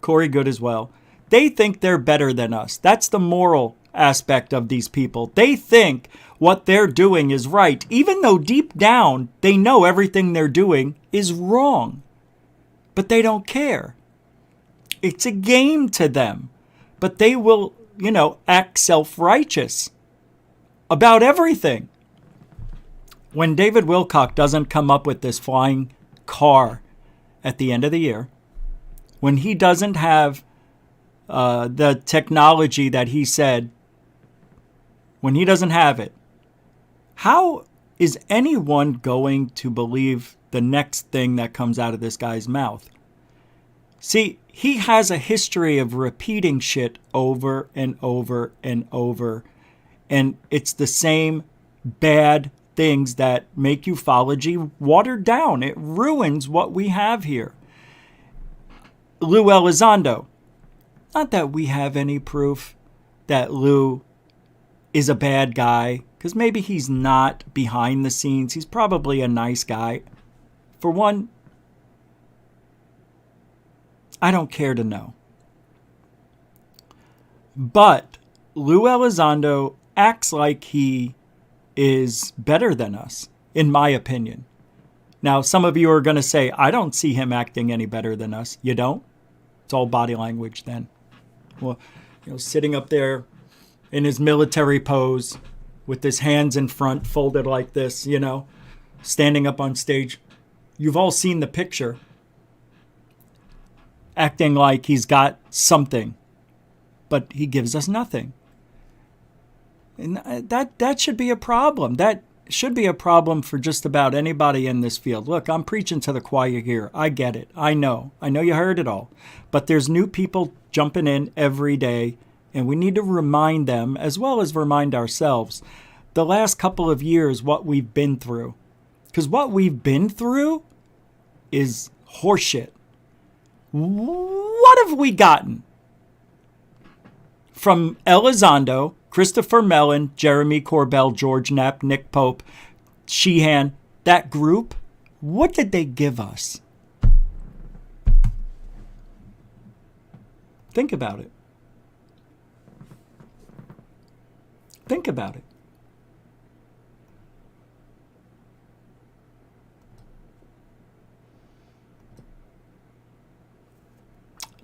Corey Good as well. They think they're better than us. That's the moral aspect of these people. They think what they're doing is right, even though deep down they know everything they're doing is wrong. But they don't care. It's a game to them. But they will, act self-righteous about everything. When David Wilcock doesn't come up with this flying car at the end of the year, when he doesn't have the technology that he said, when he doesn't have it, how is anyone going to believe the next thing that comes out of this guy's mouth? See, he has a history of repeating shit over and over and over, and it's the same bad things that make ufology watered down. It ruins what we have here. Lou Elizondo. Not that we have any proof that Lou is a bad guy, because maybe he's not behind the scenes. He's probably a nice guy. For one, I don't care to know. But Lou Elizondo acts like he is better than us, in my opinion. Now, some of you are going to say, I don't see him acting any better than us. You don't? It's all body language then. Well, sitting up there in his military pose with his hands in front folded like this, standing up on stage. You've all seen the picture. Acting like he's got something, but he gives us nothing. And that should be a problem. That should be a problem for just about anybody in this field. Look, I'm preaching to the choir here. I get it. I know you heard it all. But there's new people jumping in every day, and we need to remind them, as well as remind ourselves, the last couple of years, what we've been through. Because what we've been through is horseshit. What have we gotten from Elizondo, Christopher Mellon, Jeremy Corbell, George Knapp, Nick Pope, Sheehan, that group? What did they give us? Think about it. Think about it.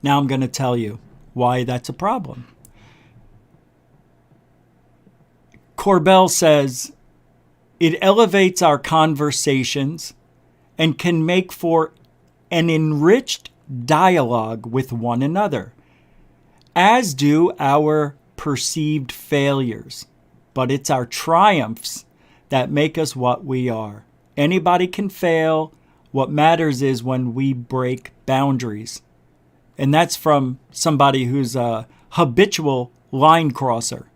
Now I'm going to tell you why that's a problem. Corbell says it elevates our conversations and can make for an enriched dialogue with one another, as do our perceived failures. But it's our triumphs that make us what we are. Anybody can fail. What matters is when we break boundaries. And that's from somebody who's a habitual line crosser.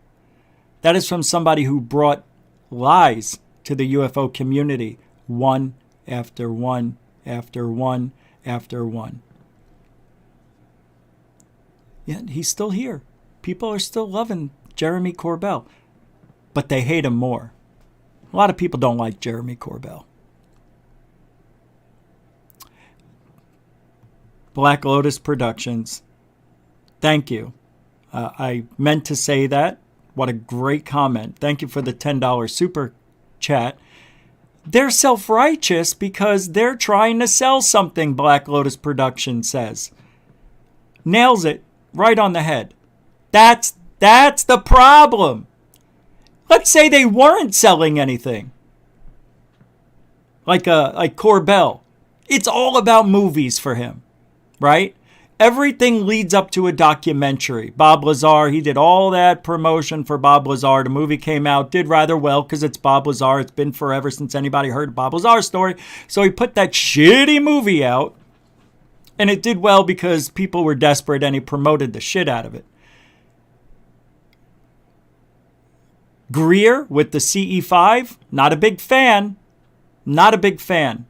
That is from somebody who brought lies to the UFO community, one after one after one after one. Yet he's still here. People are still loving Jeremy Corbell, but they hate him more. A lot of people don't like Jeremy Corbell. Black Lotus Productions, thank you. I meant to say that. What a great comment. Thank you for the $10 super chat. They're self-righteous because they're trying to sell something, Black Lotus Productions says. Nails it right on the head. That's the problem. Let's say they weren't selling anything. Like Corbell. It's all about movies for him. Right? Everything leads up to a documentary. Bob Lazar, he did all that promotion for Bob Lazar. The movie came out, did rather well because it's Bob Lazar. It's been forever since anybody heard Bob Lazar's story. So he put that shitty movie out. And it did well because people were desperate and he promoted the shit out of it. Greer with the CE5, not a big fan. Not a big fan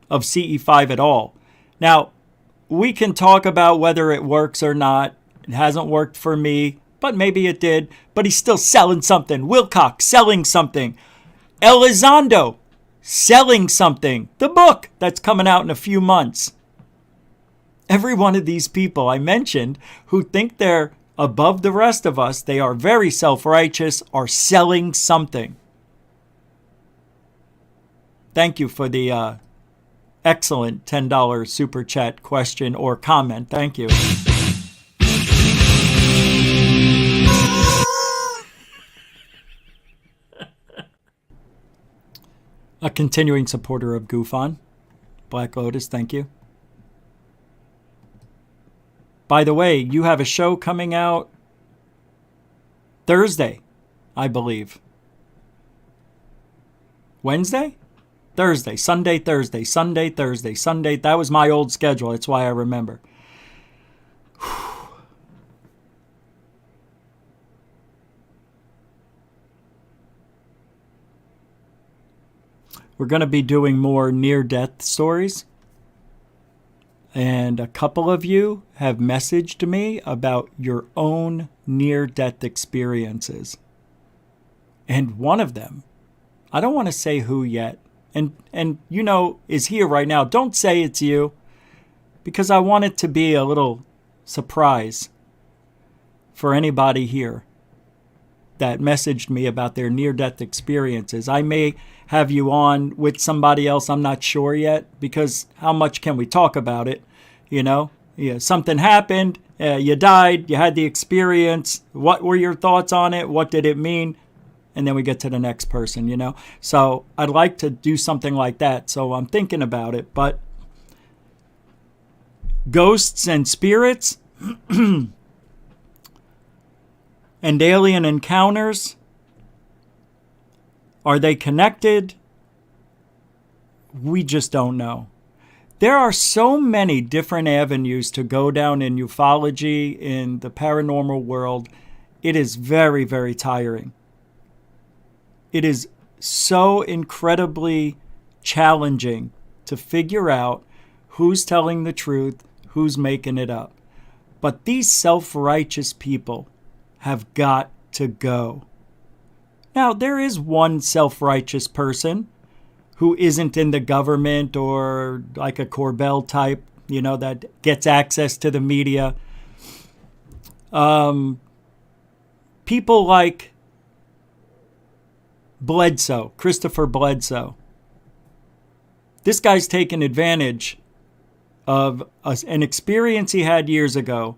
of CE5 at all. Now, we can talk about whether it works or not. It hasn't worked for me, but maybe it did. But he's still selling something. Wilcox selling something. Elizondo selling something. The book that's coming out in a few months. Every one of these people I mentioned who think they're above the rest of us, they are very self-righteous, are selling something. Thank you for the excellent $10 super chat question or comment. Thank you. A continuing supporter of GoofOn. Black Lotus, thank you. By the way, you have a show coming out Thursday, I believe. Wednesday? Thursday, Sunday, Thursday, Sunday, Thursday, Sunday. That was my old schedule. That's why I remember. We're going to be doing more near-death stories. And a couple of you have messaged me about your own near-death experiences. And one of them, I don't want to say who yet, and you know, is here right now. Don't say it's you, because I want it to be a little surprise for anybody here that messaged me about their near-death experiences. I may have you on with somebody else. I'm not sure yet, because how much can we talk about it? You know, yeah, something happened, you died, you had the experience. What were your thoughts on it? What did it mean? And then we get to the next person, you know. So I'd like to do something like that. So I'm thinking about it. But ghosts and spirits and alien encounters, are they connected? We just don't know. There are so many different avenues to go down in ufology, in the paranormal world. It is very, very tiring. It is so incredibly challenging to figure out who's telling the truth, who's making it up. But these self-righteous people have got to go. Now, there is one self-righteous person who isn't in the government or like a Corbell type, you know, that gets access to the media. People like Bledsoe, Christopher Bledsoe. This guy's taken advantage of an experience he had years ago.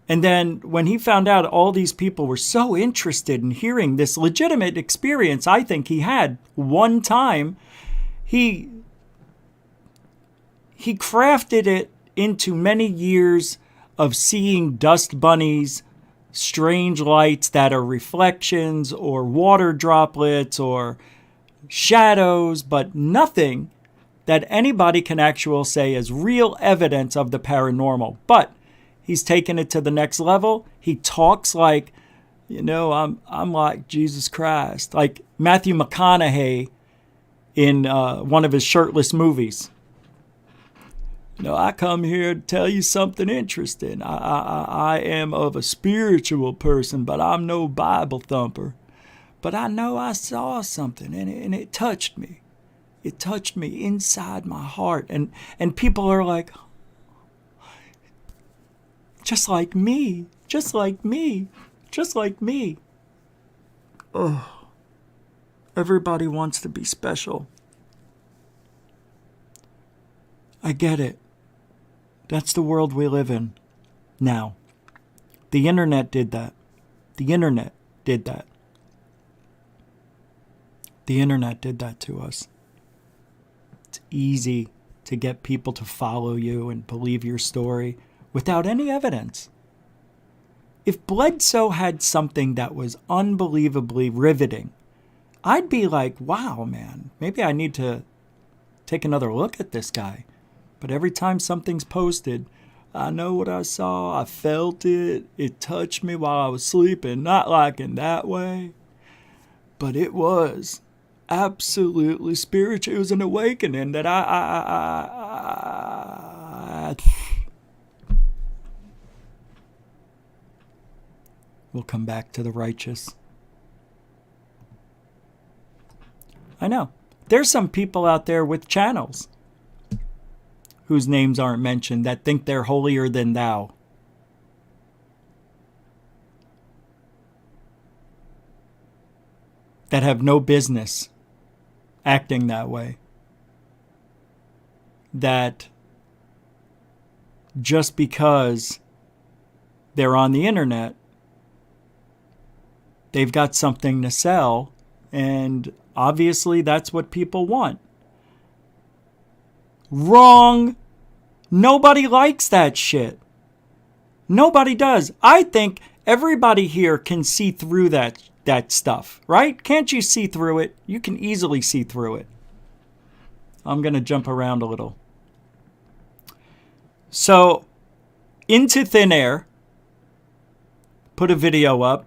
And then when he found out all these people were so interested in hearing this legitimate experience I think he had one time, he crafted it into many years of seeing dust bunnies, strange lights that are reflections or water droplets or shadows, but nothing that anybody can actually say is real evidence of the paranormal. But he's taken it to the next level. He talks like, you know, I'm like Jesus Christ, like Matthew McConaughey in one of his shirtless movies. You know, I come here to tell you something interesting. I am of a spiritual person, but I'm no Bible thumper. But I know I saw something, and it touched me. It touched me inside my heart. And people are like, just like me, just like me, just like me. Oh, everybody wants to be special. I get it. That's the world we live in now. The internet did that. The internet did that. The internet did that to us. It's easy to get people to follow you and believe your story without any evidence. If Bledsoe had something that was unbelievably riveting, I'd be like, wow, man, maybe I need to take another look at this guy. But every time something's posted, I know what I saw, I felt it, it touched me while I was sleeping, not like in that way. But it was absolutely spiritual. It was an awakening that we'll come back to the righteous. I know. There's some people out there with channels whose names aren't mentioned that think they're holier than thou. That have no business acting that way. That just because they're on the internet, they've got something to sell, and obviously that's what people want. Wrong. Nobody likes that shit. Nobody does. I think everybody here can see through that stuff, right? Can't you see through it? You can easily see through it. I'm going to jump around a little. So, Into Thin Air put a video up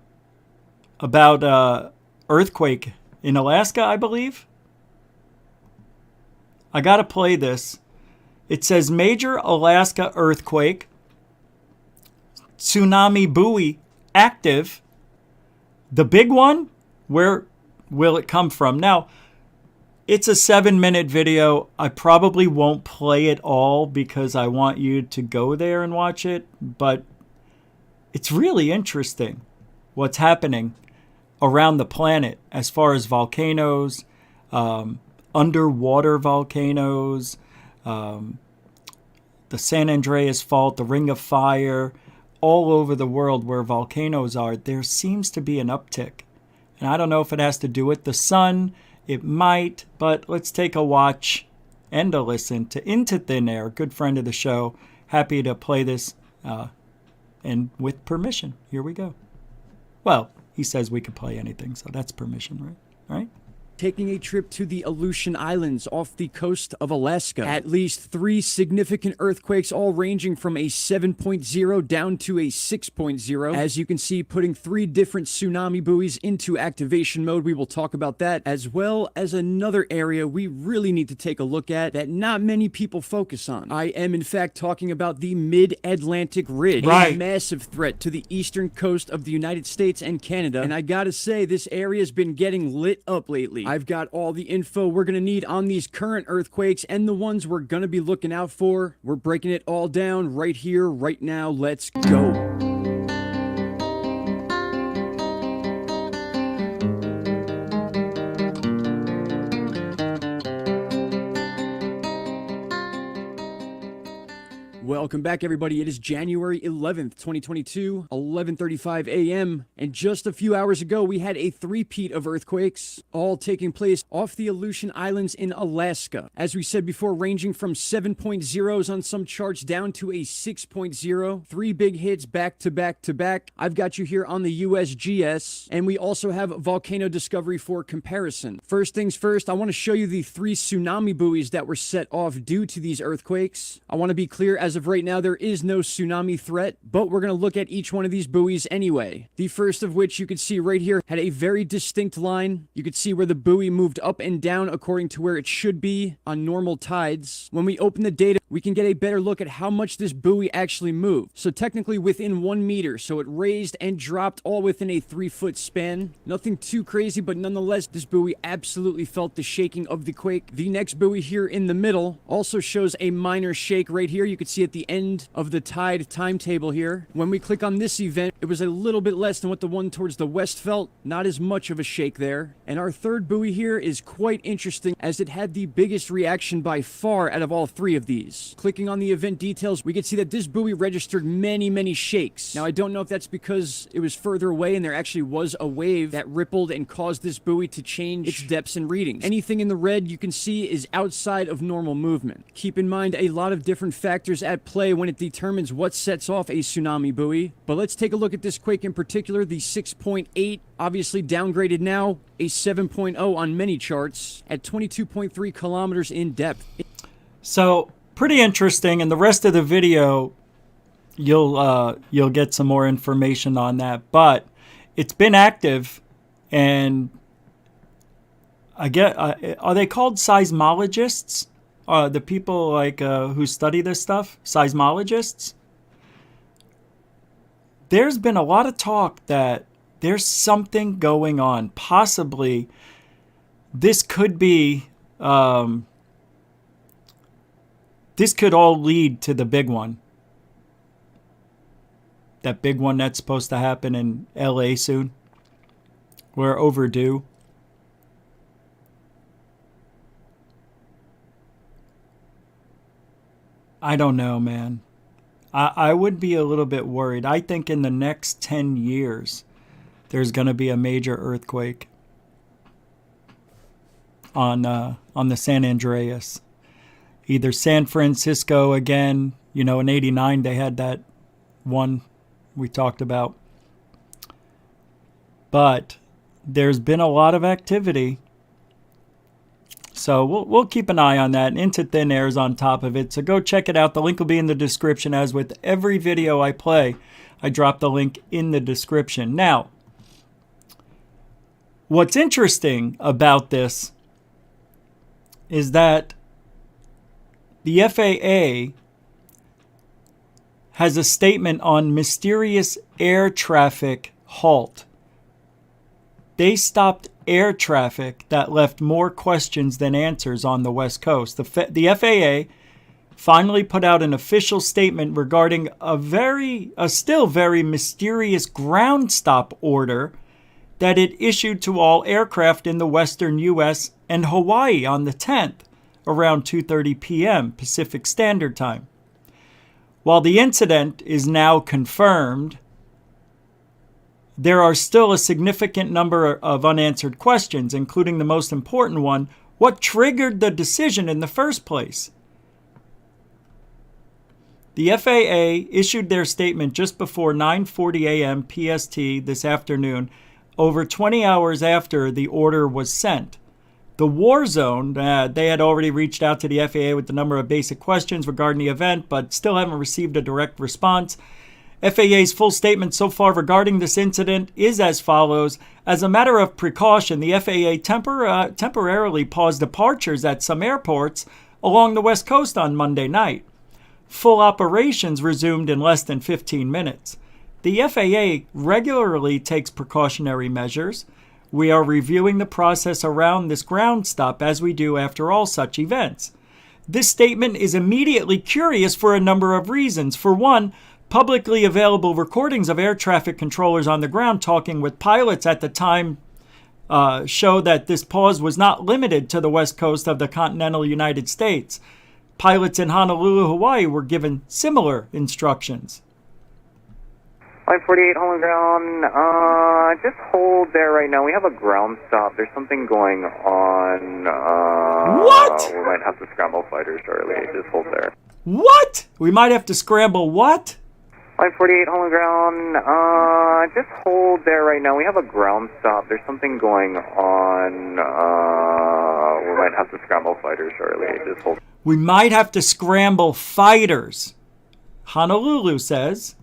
about earthquake in Alaska, I believe. I got to play this. It says major Alaska earthquake, tsunami buoy active. The big one, where will it come from? Now, it's a 7-minute video. I probably won't play it all because I want you to go there and watch it. But it's really interesting what's happening around the planet as far as volcanoes, underwater volcanoes, the San Andreas Fault, the Ring of Fire, all over the world where volcanoes are, there seems to be an uptick. And I don't know if it has to do with the sun. It might, but let's take a watch and a listen to Into Thin Air, good friend of the show. Happy to play this, and with permission. Here we go. Well, he says we could play anything, so that's permission, right? Right? Taking a trip to the Aleutian Islands off the coast of Alaska. At least 3 significant earthquakes, all ranging from a 7.0 down to a 6.0. As you can see, putting 3 different tsunami buoys into activation mode. We will talk about that, as well as another area we really need to take a look at that not many people focus on. I am, in fact, talking about the Mid-Atlantic Ridge, a massive threat to the eastern coast of the United States and Canada. And I gotta say, this area has been getting lit up lately. I've got all the info we're going to need on these current earthquakes and the ones we're going to be looking out for. We're breaking it all down right here, right now. Let's go. Welcome back, everybody. It is January 11th, 2022, 11:35 a.m. And just a few hours ago, we had a three-peat of earthquakes, all taking place off the Aleutian Islands in Alaska. As we said before, ranging from 7.0s on some charts down to a 6.0. 3 big hits back to back to back. I've got you here on the USGS, and we also have volcano discovery for comparison. First things first, I want to show you the 3 tsunami buoys that were set off due to these earthquakes. I want to be clear, as of right now, there is no tsunami threat, but we're going to look at each one of these buoys anyway. The first of which you can see right here had a very distinct line. You could see where the buoy moved up and down according to where it should be on normal tides. When we open the data, we can get a better look at how much this buoy actually moved. So technically within 1 meter, so it raised and dropped all within a 3-foot span. Nothing too crazy, but nonetheless, this buoy absolutely felt the shaking of the quake. The next buoy here in the middle also shows a minor shake right here. You can see at the end of the tide timetable here. When we click on this event, it was a little bit less than what the one towards the west felt. Not as much of a shake there. And our third buoy here is quite interesting as it had the biggest reaction by far out of all 3 of these. Clicking on the event details, we can see that this buoy registered many shakes. Now, I don't know if that's because it was further away and there actually was a wave that rippled and caused this buoy to change its depths and readings. Anything in the red you can see is outside of normal movement. Keep in mind a lot of different factors at play when it determines what sets off a tsunami buoy. But let's take a look at this quake in particular, the 6.8, obviously downgraded now, a 7.0 on many charts at 22.3 kilometers in depth. So, pretty interesting, and the rest of the video, you'll get some more information on that. But it's been active, and I get, are they called seismologists? The people like who study this stuff, seismologists? There's been a lot of talk that there's something going on. Possibly, this could be, this could all lead to the big one. That big one that's supposed to happen in LA soon. We're overdue. I don't know, man. I would be a little bit worried. I think in the next 10 years, there's going to be a major earthquake on the San Andreas. Either San Francisco again, you know, in '89 they had that one we talked about. But there's been a lot of activity. So we'll keep an eye on that. Into Thin Air is on top of it. So go check it out. The link will be in the description. As with every video I play, I drop the link in the description. Now, what's interesting about this is that the FAA has a statement on mysterious air traffic halt. They stopped air traffic that left more questions than answers on the West Coast. The FAA finally put out an official statement regarding a still very mysterious ground stop order that it issued to all aircraft in the western U.S. and Hawaii on the 10th around 2:30 p.m. Pacific Standard Time. While the incident is now confirmed, there are still a significant number of unanswered questions, including the most important one: what triggered the decision in the first place? The FAA issued their statement just before 9:40 a.m. PST this afternoon, over 20 hours after the order was sent. The war zone, they had already reached out to the FAA with a number of basic questions regarding the event, but still haven't received a direct response. FAA's full statement so far regarding this incident is as follows. As a matter of precaution, the FAA temporarily paused departures at some airports along the West Coast on Monday night. Full operations resumed in less than 15 minutes. The FAA regularly takes precautionary measures. We are reviewing the process around this ground stop as we do after all such events. This statement is immediately curious for a number of reasons. For one, publicly available recordings of air traffic controllers on the ground talking with pilots at the time show that this pause was not limited to the west coast of the continental United States. Pilots in Honolulu, Hawaii were given similar instructions. Line 48, holding ground. Just hold there right now. We have a ground stop. There's something going on. What? We might have to scramble fighters shortly. Just hold there. What? We might have to scramble what? Line 48, holding ground. Just hold there right now. We have a ground stop. There's something going on. We might have to scramble fighters shortly. Just hold. We might have to scramble fighters. Honolulu says.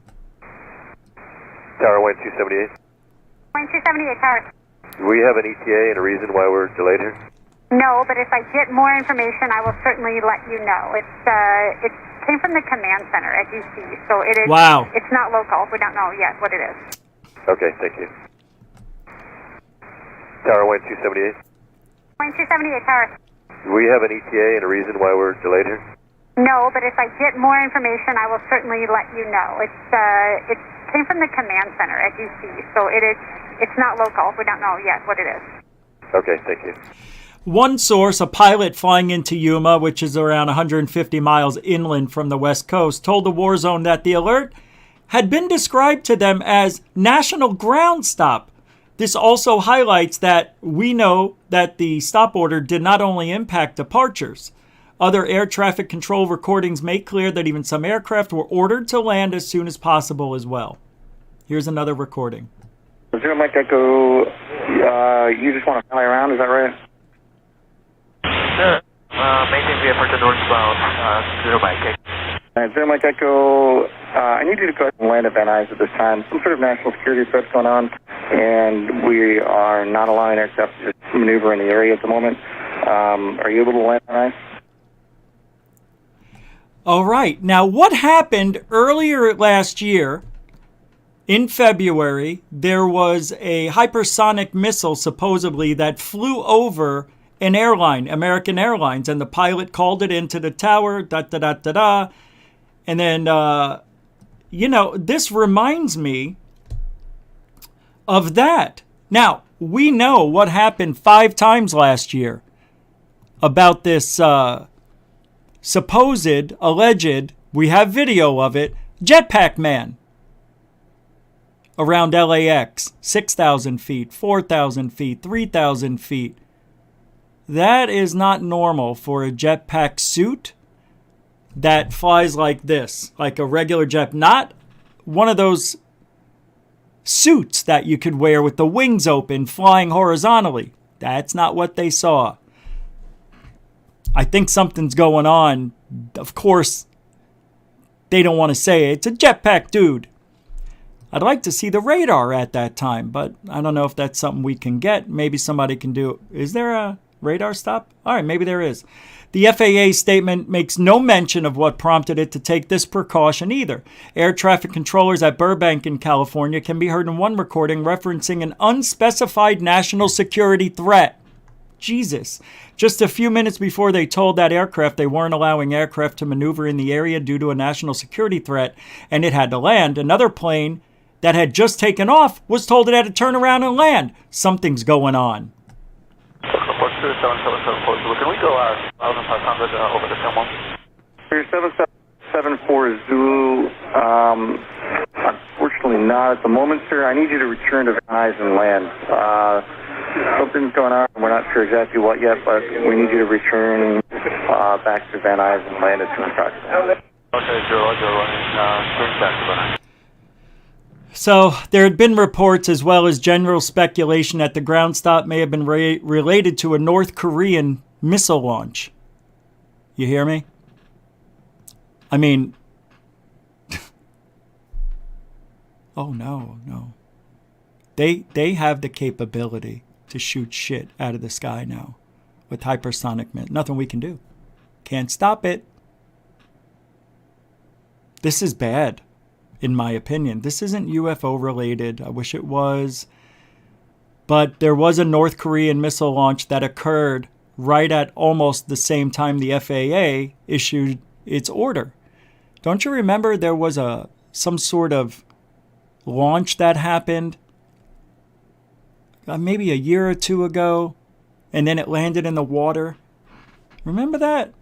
Tower 1278. 1278, Tower. Do we have an ETA and a reason why we're delayed here? No, but if I get more information, I will certainly let you know. It came from the command center at UC, so it is. Wow. It's not local. We don't know yet what it is. Okay, thank you. Tower 1278. 1278, Tower. Do we have an ETA and a reason why we're delayed here? No, but if I get more information, I will certainly let you know. It came from the command center at UC, so it is. It's not local. We don't know yet what it is. Okay, thank you. One source, a pilot flying into Yuma, which is around 150 miles inland from the West Coast, told the war zone that the alert had been described to them as National Ground Stop. This also highlights that we know that the stop order did not only impact departures. Other air traffic control recordings make clear that even some aircraft were ordered to land as soon as possible as well. Here's another recording. Zero Mike Echo, you just want to fly around, is that right? Sure. Maintain the effort to northbound, 0 Mike Echo. 0 Mike Echo, I need you to go ahead and land at Van Nuys at this time. Some sort of national security threat's going on, and we are not allowing aircraft to maneuver in the area at the moment. Are you able to land on ice? All right. Now, what happened earlier last year, in February, there was a hypersonic missile, supposedly, that flew over an airline, American Airlines, and the pilot called it into the tower, da-da-da-da-da. And then, this reminds me of that. Now, we know what happened 5 times last year about this supposed, alleged, we have video of it, jetpack man around LAX, 6,000 feet, 4,000 feet, 3,000 feet. That is not normal for a jetpack suit that flies like this, like a regular jet, not one of those suits that you could wear with the wings open, flying horizontally. That's not what they saw. I think something's going on. Of course, they don't want to say it. It's a jetpack dude. I'd like to see the radar at that time, but I don't know if that's something we can get. Maybe somebody can do it. Is there a radar stop? All right, maybe there is. The FAA statement makes no mention of what prompted it to take this precaution either. Air traffic controllers at Burbank in California can be heard in one recording referencing an unspecified national security threat. Jesus. Just a few minutes before they told that aircraft they weren't allowing aircraft to maneuver in the area due to a national security threat and it had to land, another plane that had just taken off was told it had to turn around and land. Something's going on. Can we go 1,500 over the Film 7774 Zulu. Unfortunately not at the moment, sir. I need you to return to Van Nuys and land. Something's going on. We're not sure exactly what yet, but we need you to return back to Van Nuys and land as soon as possible. Okay, Geological. So there had been reports as well as general speculation that the ground stop may have been related to a North Korean missile launch. You hear me? I mean, oh no. They have the capability to shoot shit out of the sky now with hypersonic missiles. Nothing we can do. Can't stop it. This is bad. In my opinion, this isn't UFO related. I wish it was. But there was a North Korean missile launch that occurred right at almost the same time the FAA issued its order. Don't you remember there was some sort of launch that happened maybe a year or two ago, and then it landed in the water? Remember that?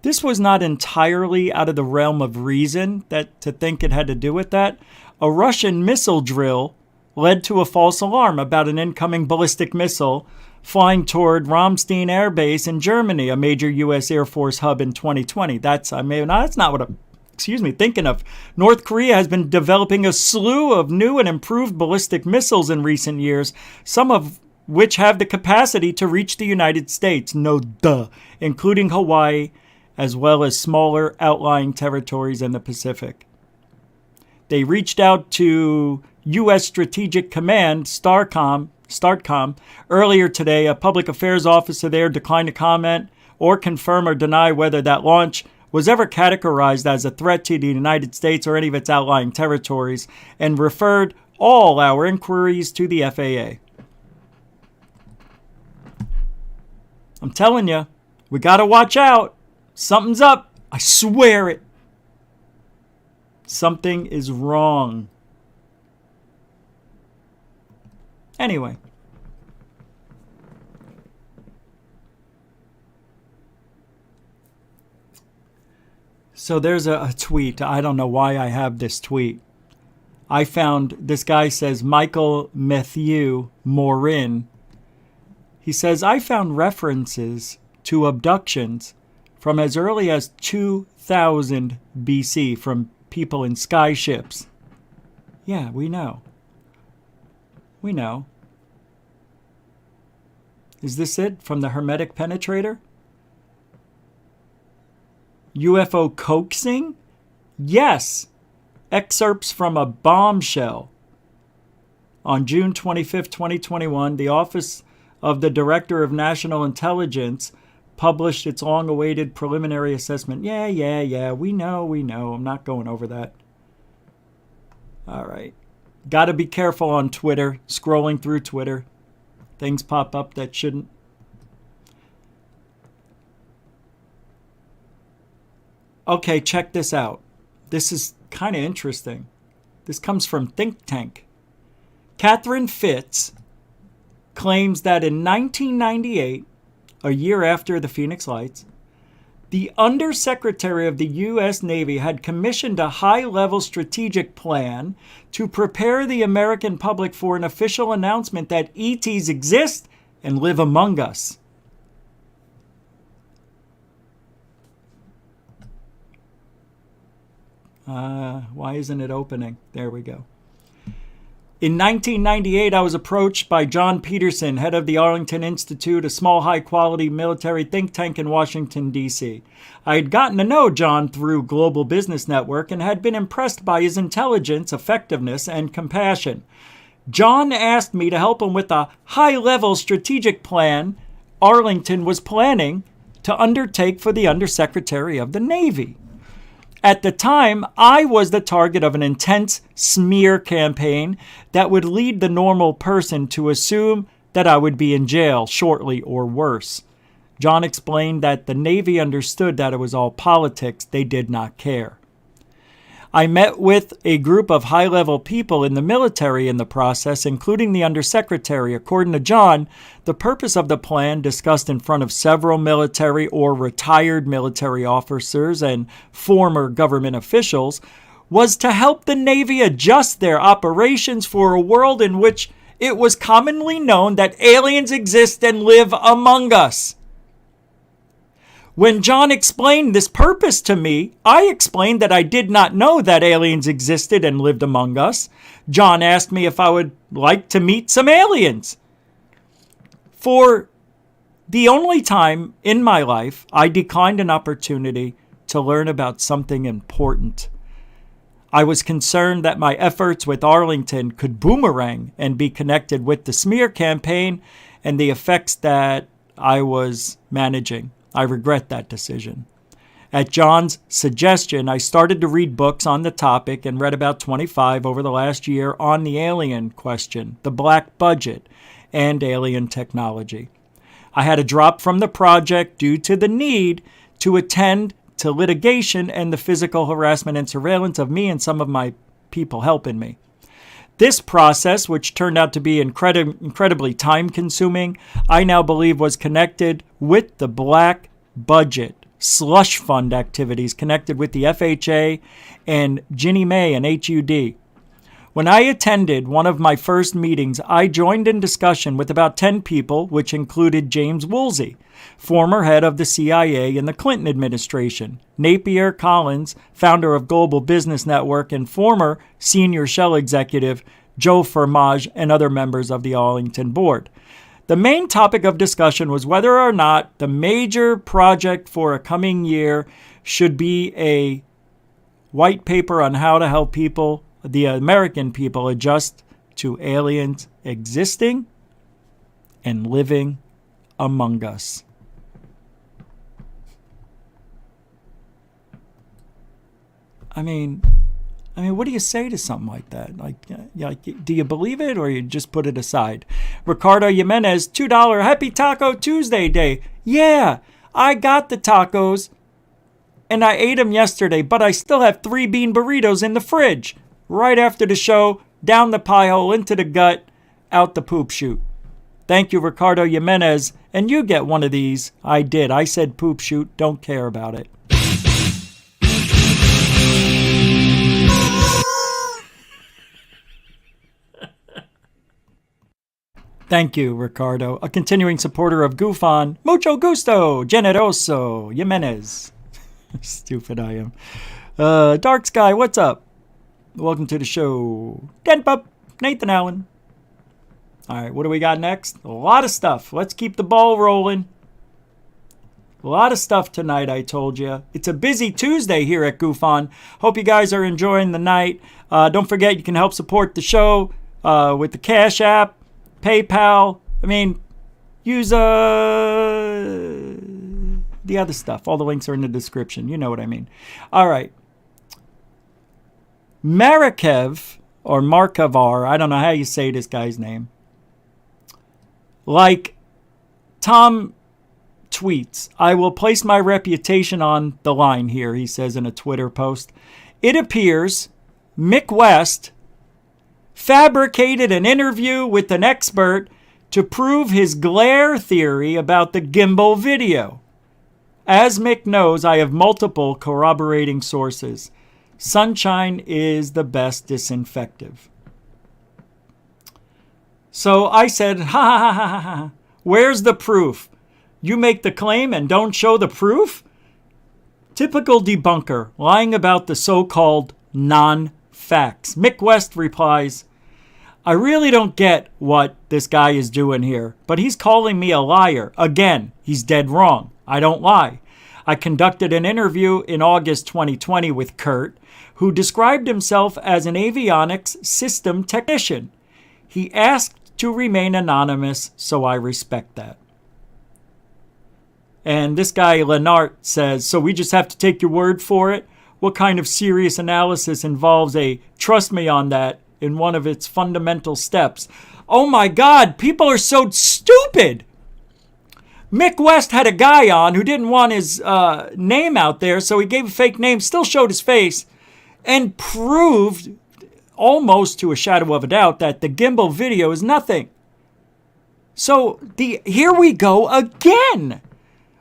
This was not entirely out of the realm of reason to think it had to do with that. A Russian missile drill led to a false alarm about an incoming ballistic missile flying toward Ramstein Air Base in Germany, a major U.S. Air Force hub in 2020. That's not what I'm thinking of. North Korea has been developing a slew of new and improved ballistic missiles in recent years, some of which have the capacity to reach the United States, including Hawaii, as well as smaller outlying territories in the Pacific. They reached out to U.S. Strategic Command, STARTCOM, earlier today. A public affairs officer there declined to comment or confirm or deny whether that launch was ever categorized as a threat to the United States or any of its outlying territories, and referred all our inquiries to the FAA. I'm telling you, we got to watch out. Something's up. I swear it. Something is wrong. Anyway. So there's a tweet. I don't know why I have this tweet. I found, this guy says, Michael Matthew Morin. He says, I found references to abductions from as early as 2000 BC from people in sky ships. Yeah, we know. We know. Is this it? From the Hermetic Penetrator? UFO coaxing? Yes. Excerpts from a bombshell. On June 25th, 2021, the Office of the Director of National Intelligence published its long-awaited preliminary assessment. Yeah, we know. I'm not going over that. All right. Got to be careful on Twitter, scrolling through Twitter. Things pop up that shouldn't. Okay, check this out. This is kind of interesting. This comes from Think Tank. Catherine Fitz claims that in 1998, a year after the Phoenix Lights, the Undersecretary of the U.S. Navy had commissioned a high-level strategic plan to prepare the American public for an official announcement that ETs exist and live among us. Why isn't it opening? There we go. In 1998, I was approached by John Peterson, head of the Arlington Institute, a small high-quality military think tank in Washington, D.C. I had gotten to know John through Global Business Network and had been impressed by his intelligence, effectiveness, and compassion. John asked me to help him with a high-level strategic plan Arlington was planning to undertake for the Undersecretary of the Navy. At the time, I was the target of an intense smear campaign that would lead the normal person to assume that I would be in jail shortly or worse. John explained that the Navy understood that it was all politics. They did not care. I met with a group of high-level people in the military in the process, including the Undersecretary. According to John, the purpose of the plan, discussed in front of several military or retired military officers and former government officials, was to help the Navy adjust their operations for a world in which it was commonly known that aliens exist and live among us. When John explained this purpose to me, I explained that I did not know that aliens existed and lived among us. John asked me if I would like to meet some aliens. For the only time in my life, I declined an opportunity to learn about something important. I was concerned that my efforts with Arlington could boomerang and be connected with the smear campaign and the effects that I was managing. I regret that decision. At John's suggestion, I started to read books on the topic and read about 25 over the last year on the alien question, the black budget, and alien technology. I had to drop from the project due to the need to attend to litigation and the physical harassment and surveillance of me and some of my people helping me. This process, which turned out to be incredibly time-consuming, I now believe was connected with the black budget slush fund activities connected with the FHA and Ginnie Mae and HUD. When I attended one of my first meetings, I joined in discussion with about 10 people, which included James Woolsey, former head of the CIA in the Clinton administration, Napier Collins, founder of Global Business Network, and former senior Shell executive Joe Firmage, and other members of the Arlington board. The main topic of discussion was whether or not the major project for a coming year should be a white paper on how to help people, the American people, adjust to aliens existing and living among us. I mean, what do you say to something like that? Like, do you believe it or you just put it aside? Ricardo Jimenez, $2 Happy Taco Tuesday Day. Yeah, I got the tacos and I ate them yesterday, but I still have 3 bean burritos in the fridge. Right after the show, down the pie hole, into the gut, out the poop chute. Thank you, Ricardo Jimenez. And you get one of these. I did. I said poop chute. Don't care about it. Thank you, Ricardo. A continuing supporter of GoofOn. Mucho gusto. Generoso. Jimenez. Stupid I am. Dark Sky, what's up? Welcome to the show. Den Pup. Nathan Allen. All right, what do we got next? A lot of stuff. Let's keep the ball rolling. A lot of stuff tonight, I told you. It's a busy Tuesday here at GoofOn. Hope you guys are enjoying the night. Don't forget, you can help support the show with the Cash App, PayPal. I mean, use the other stuff. All the links are in the description. You know what I mean. All right. Marikev, or Markavar, I don't know how you say this guy's name. Like Tom tweets, I will place my reputation on the line here, he says in a Twitter post. It appears Mick West fabricated an interview with an expert to prove his glare theory about the gimbal video. As Mick knows, I have multiple corroborating sources. Sunshine is the best disinfectant. So I said, ha ha ha ha ha. Where's the proof? You make the claim and don't show the proof? Typical debunker, lying about the so-called non-facts. Mick West replies, I really don't get what this guy is doing here, but he's calling me a liar. Again, he's dead wrong. I don't lie. I conducted an interview in August 2020 with Kurt, who described himself as an avionics system technician. He asked to remain anonymous, so I respect that. And this guy, Lenart, says, so we just have to take your word for it? What kind of serious analysis involves a trust me on that in one of its fundamental steps? Oh my God, people are so stupid. Mick West had a guy on who didn't want his name out there, so he gave a fake name, still showed his face, and proved almost to a shadow of a doubt that the gimbal video is nothing. So here we go again.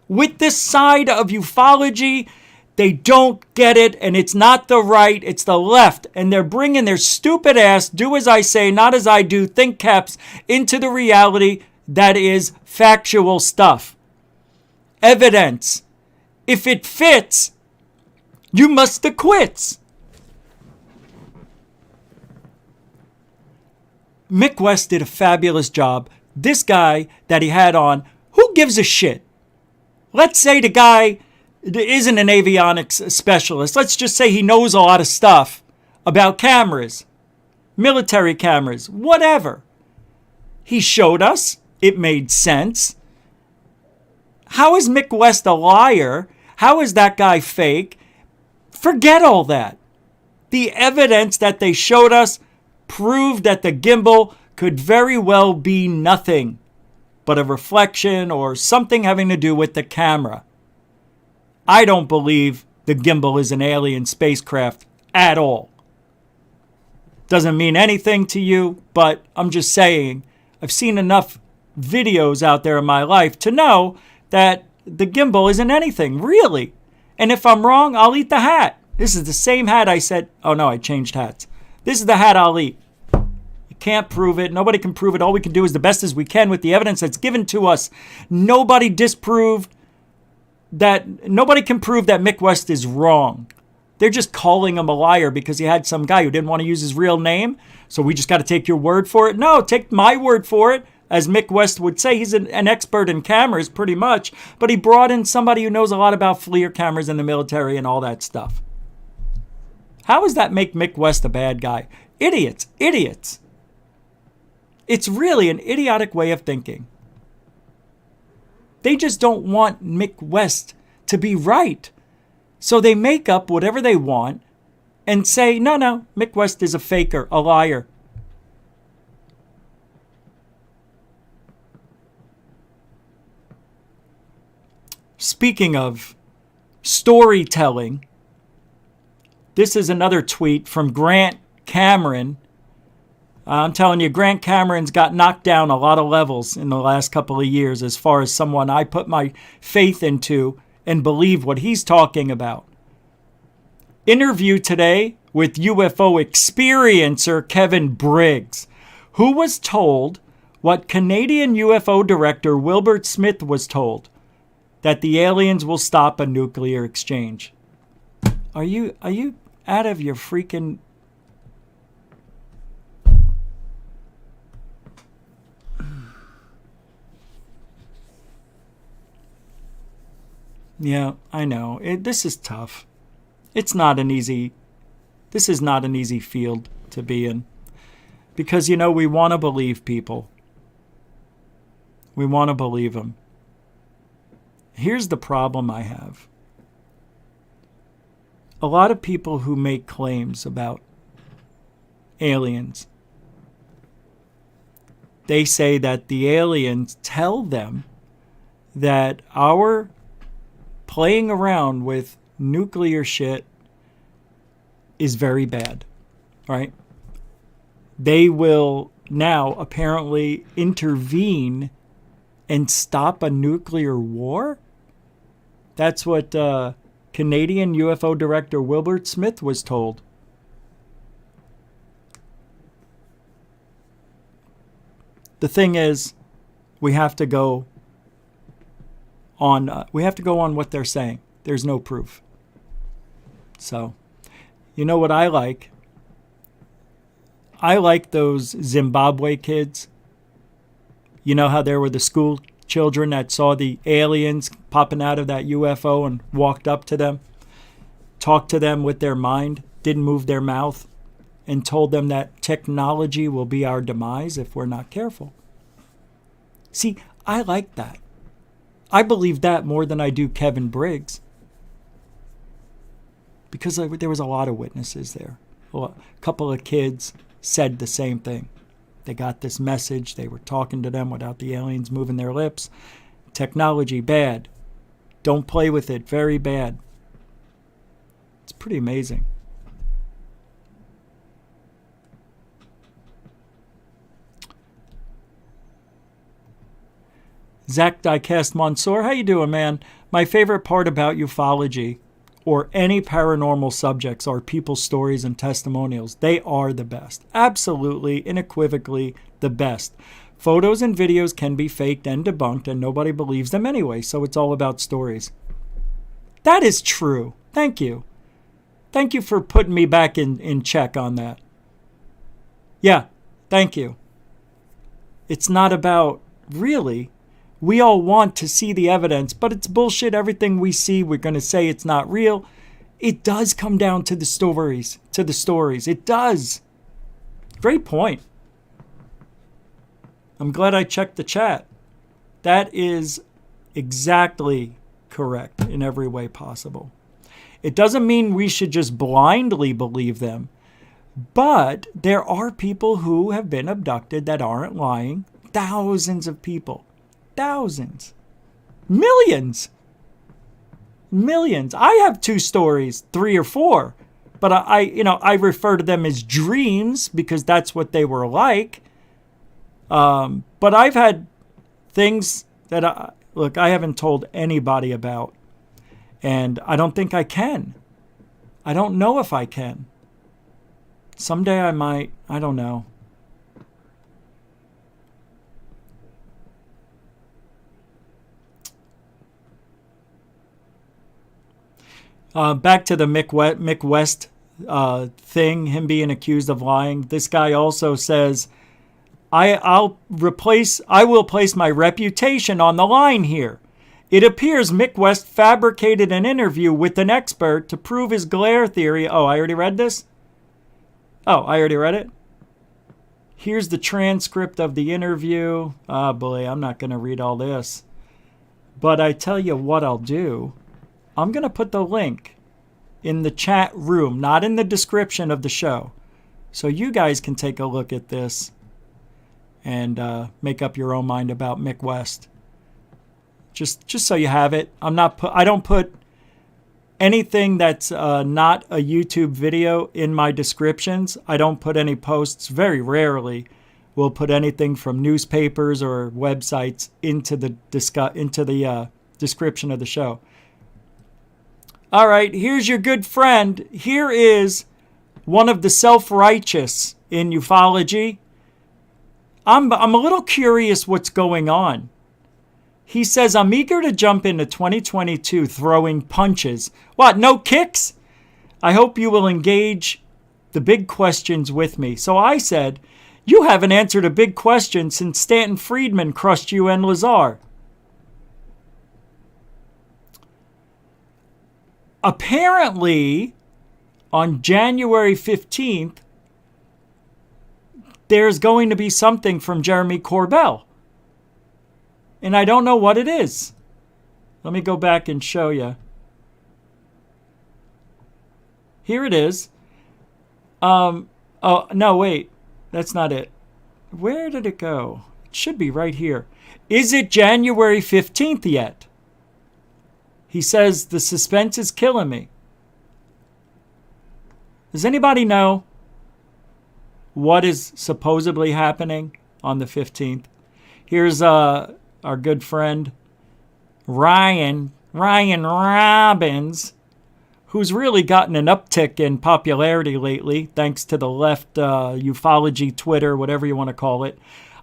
With this side of ufology, they don't get it, and it's not the right, it's the left. And they're bringing their stupid ass, do as I say, not as I do, think caps, into the reality that is factual stuff. Evidence. If it fits, you must acquit. Mick West did a fabulous job. This guy that he had on, who gives a shit? Let's say the guy isn't an avionics specialist. Let's just say he knows a lot of stuff about cameras, military cameras, whatever. He showed us. It made sense. How is Mick West a liar? How is that guy fake? Forget all that. The evidence that they showed us proved that the gimbal could very well be nothing but a reflection or something having to do with the camera. I don't believe the gimbal is an alien spacecraft at all. Doesn't mean anything to you, but I'm just saying, I've seen enough videos out there in my life to know that the gimbal isn't anything, really. And if I'm wrong, I'll eat the hat. This is the same hat I said, oh no, I changed hats. This is the hat I'll eat. Can't prove it. Nobody can prove it. All we can do is the best as we can with the evidence that's given to us. Nobody disproved that. Nobody can prove that Mick West is wrong. They're just calling him a liar because he had some guy who didn't want to use his real name. So we just got to take your word for it. No, take my word for it. As Mick West would say, he's an expert in cameras pretty much. But he brought in somebody who knows a lot about FLIR cameras in the military and all that stuff. How does that make Mick West a bad guy? Idiots. Idiots. It's really an idiotic way of thinking. They just don't want Mick West to be right. So they make up whatever they want and say, no, Mick West is a faker, a liar. Speaking of storytelling, this is another tweet from Grant Cameron. I'm telling you, Grant Cameron's got knocked down a lot of levels in the last couple of years as far as someone I put my faith into and believe what he's talking about. Interview today with UFO experiencer Kevin Briggs, who was told what Canadian UFO director Wilbert Smith was told, that the aliens will stop a nuclear exchange. Are you out of your freaking... Yeah, I know. This is tough. This is not an easy field to be in. Because, we want to believe people. We want to believe them. Here's the problem I have. A lot of people who make claims about aliens, they say that the aliens tell them that our playing around with nuclear shit is very bad, right? They will now apparently intervene and stop a nuclear war? That's what Canadian UFO director Wilbert Smith was told. The thing is, we have to go on what they're saying. There's no proof. So, you know what I like? I like those Zimbabwe kids. You know how there were the school children that saw the aliens popping out of that UFO and walked up to them, talked to them with their mind, didn't move their mouth, and told them that technology will be our demise if we're not careful. See, I like that. I believe that more than I do Kevin Briggs. Because there was a lot of witnesses there. A couple of kids said the same thing. They got this message. They were talking to them without the aliens moving their lips. Technology, bad. Don't play with it. Very bad. It's pretty amazing. Zach Diecast Mansour, how you doing, man? My favorite part about ufology or any paranormal subjects are people's stories and testimonials. They are the best. Absolutely, unequivocally the best. Photos and videos can be faked and debunked, and nobody believes them anyway, so it's all about stories. That is true. Thank you. Thank you for putting me back in check on that. Yeah, thank you. It's not about, really, we all want to see the evidence, but it's bullshit. Everything we see, we're going to say it's not real. It does come down to the stories. It does. Great point. I'm glad I checked the chat. That is exactly correct in every way possible. It doesn't mean we should just blindly believe them, but there are people who have been abducted that aren't lying. Thousands of people. Thousands. Millions. I have 2 stories, 3 or 4, but I refer to them as dreams because that's what they were like. But I've had things that I haven't told anybody about, and I don't think I can. I don't know if I can. Someday I might. I don't know. Back to the Mick West thing, him being accused of lying. This guy also says, I will place my reputation on the line here. It appears Mick West fabricated an interview with an expert to prove his glare theory. Oh, I already read this? Oh, I already read it? Here's the transcript of the interview. Oh boy, I'm not going to read all this. But I tell you what I'll do. I'm going to put the link in the chat room, not in the description of the show. So you guys can take a look at this and make up your own mind about Mick West. Just so you have it. I don't put anything that's not a YouTube video in my descriptions. I don't put any posts. Very rarely will put anything from newspapers or websites into the description of the show. All right, here's your good friend. Here is one of the self-righteous in ufology. I'm a little curious what's going on. He says, I'm eager to jump into 2022 throwing punches. What, no kicks? I hope you will engage the big questions with me. So I said, you haven't answered a big question since Stanton Friedman crushed you and Lazar. Apparently, on January 15th, there's going to be something from Jeremy Corbell. and I don't know what it is. Let me go back and show you. Here it is. Oh, no, wait. That's not it. Where did it go? It should be right here. Is it January 15th yet? He says, the suspense is killing me. Does anybody know what is supposedly happening on the 15th? Here's our good friend, Ryan Robbins, who's really gotten an uptick in popularity lately, thanks to the left ufology, Twitter, whatever you want to call it.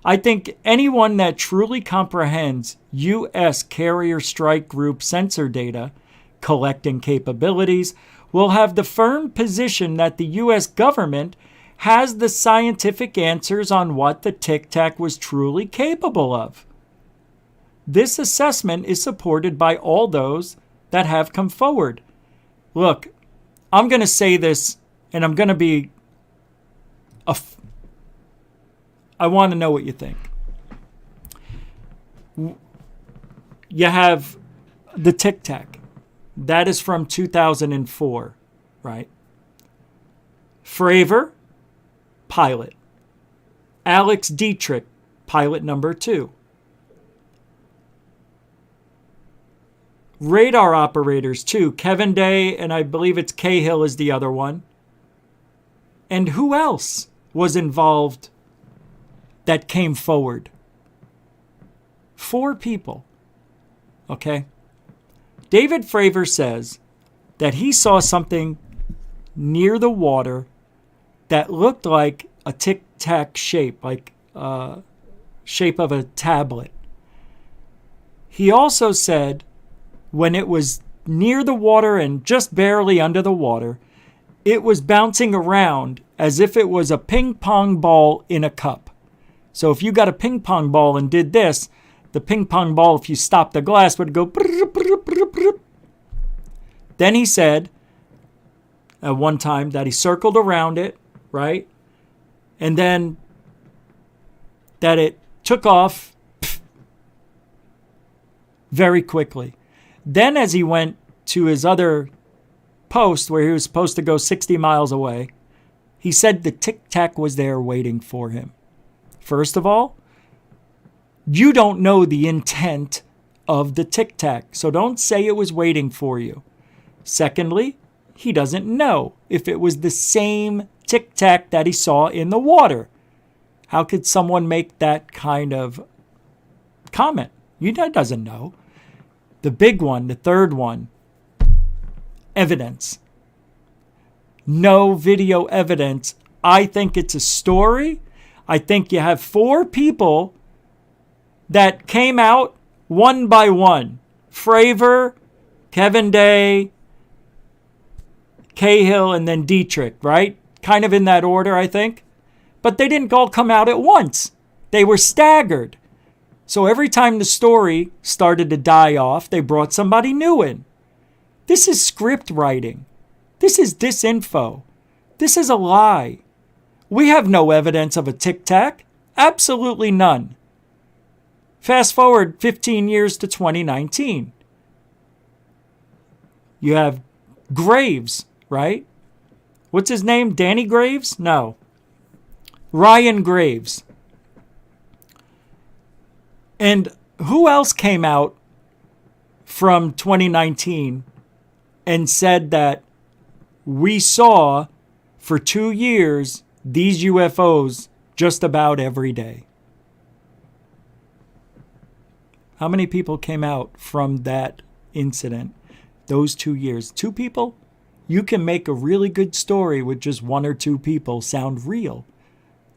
I think anyone that truly comprehends U.S. carrier strike group sensor data, collecting capabilities, will have the firm position that the U.S. government has the scientific answers on what the Tic Tac was truly capable of. This assessment is supported by all those that have come forward. Look, I'm going to say this, and I'm going to be... I want to know what you think. You have the Tic Tac. That is from 2004, right? Fravor, pilot. Alex Dietrich, pilot number 2. Radar operators, too. Kevin Day, and I believe it's Cahill is the other one. And who else was involved that came forward? 4 people. Okay? David Fravor says that he saw something near the water that looked like a tic-tac shape, like shape of a tablet. He also said when it was near the water and just barely under the water, it was bouncing around as if it was a ping pong ball in a cup. So if you got a ping pong ball and did this, the ping pong ball, if you stopped the glass, would go... Then he said at one time that he circled around it, right? And then that it took off very quickly. Then as he went to his other post where he was supposed to go 60 miles away, he said the Tic Tac was there waiting for him. First of all, you don't know the intent of the Tic Tac, so don't say it was waiting for you. Secondly, he doesn't know if it was the same Tic Tac that he saw in the water. How could someone make that kind of comment? He doesn't know. The big one, the third one, evidence. No video evidence. I think it's a story. I think you have 4 people that came out one by one. Fravor, Kevin Day, Cahill, and then Dietrich, right? Kind of in that order, I think. But they didn't all come out at once. They were staggered. So every time the story started to die off, they brought somebody new in. This is script writing. This is disinfo. This is a lie. We have no evidence of a Tic Tac. Absolutely none. Fast forward 15 years to 2019. You have Graves, right? What's his name? Danny Graves? No. Ryan Graves. And who else came out from 2019 and said that we saw for 2 years these UFOs just about every day? How many people came out from that incident those 2 years? 2 people? You can make a really good story with just 1 or 2 people sound real.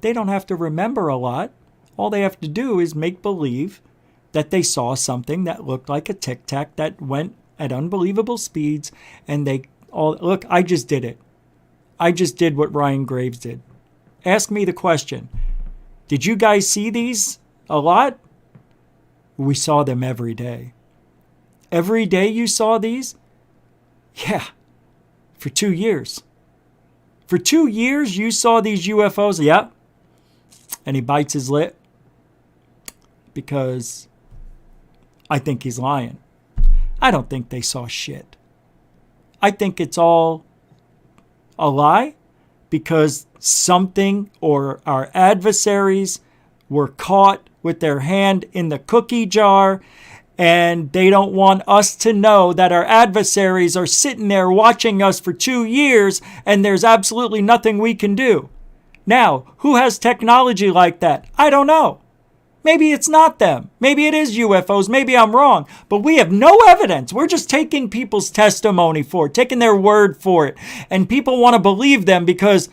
They don't have to remember a lot. All they have to do is make believe that they saw something that looked like a Tic Tac that went at unbelievable speeds, and they all, look, I just did it. I just did what Ryan Graves did. Ask me the question. Did you guys see these a lot? We saw them every day. Every day you saw these? Yeah, for 2 years. For 2 years you saw these UFOs? Yeah. And he bites his lip because I think he's lying. I don't think they saw shit. I think it's all a lie because something or our adversaries were caught with their hand in the cookie jar, and they don't want us to know that our adversaries are sitting there watching us for 2 years and there's absolutely nothing we can do. Now, who has technology like that? I don't know. Maybe it's not them. Maybe it is UFOs. Maybe I'm wrong. But we have no evidence. We're just taking people's testimony for it, taking their word for it. And people want to believe them because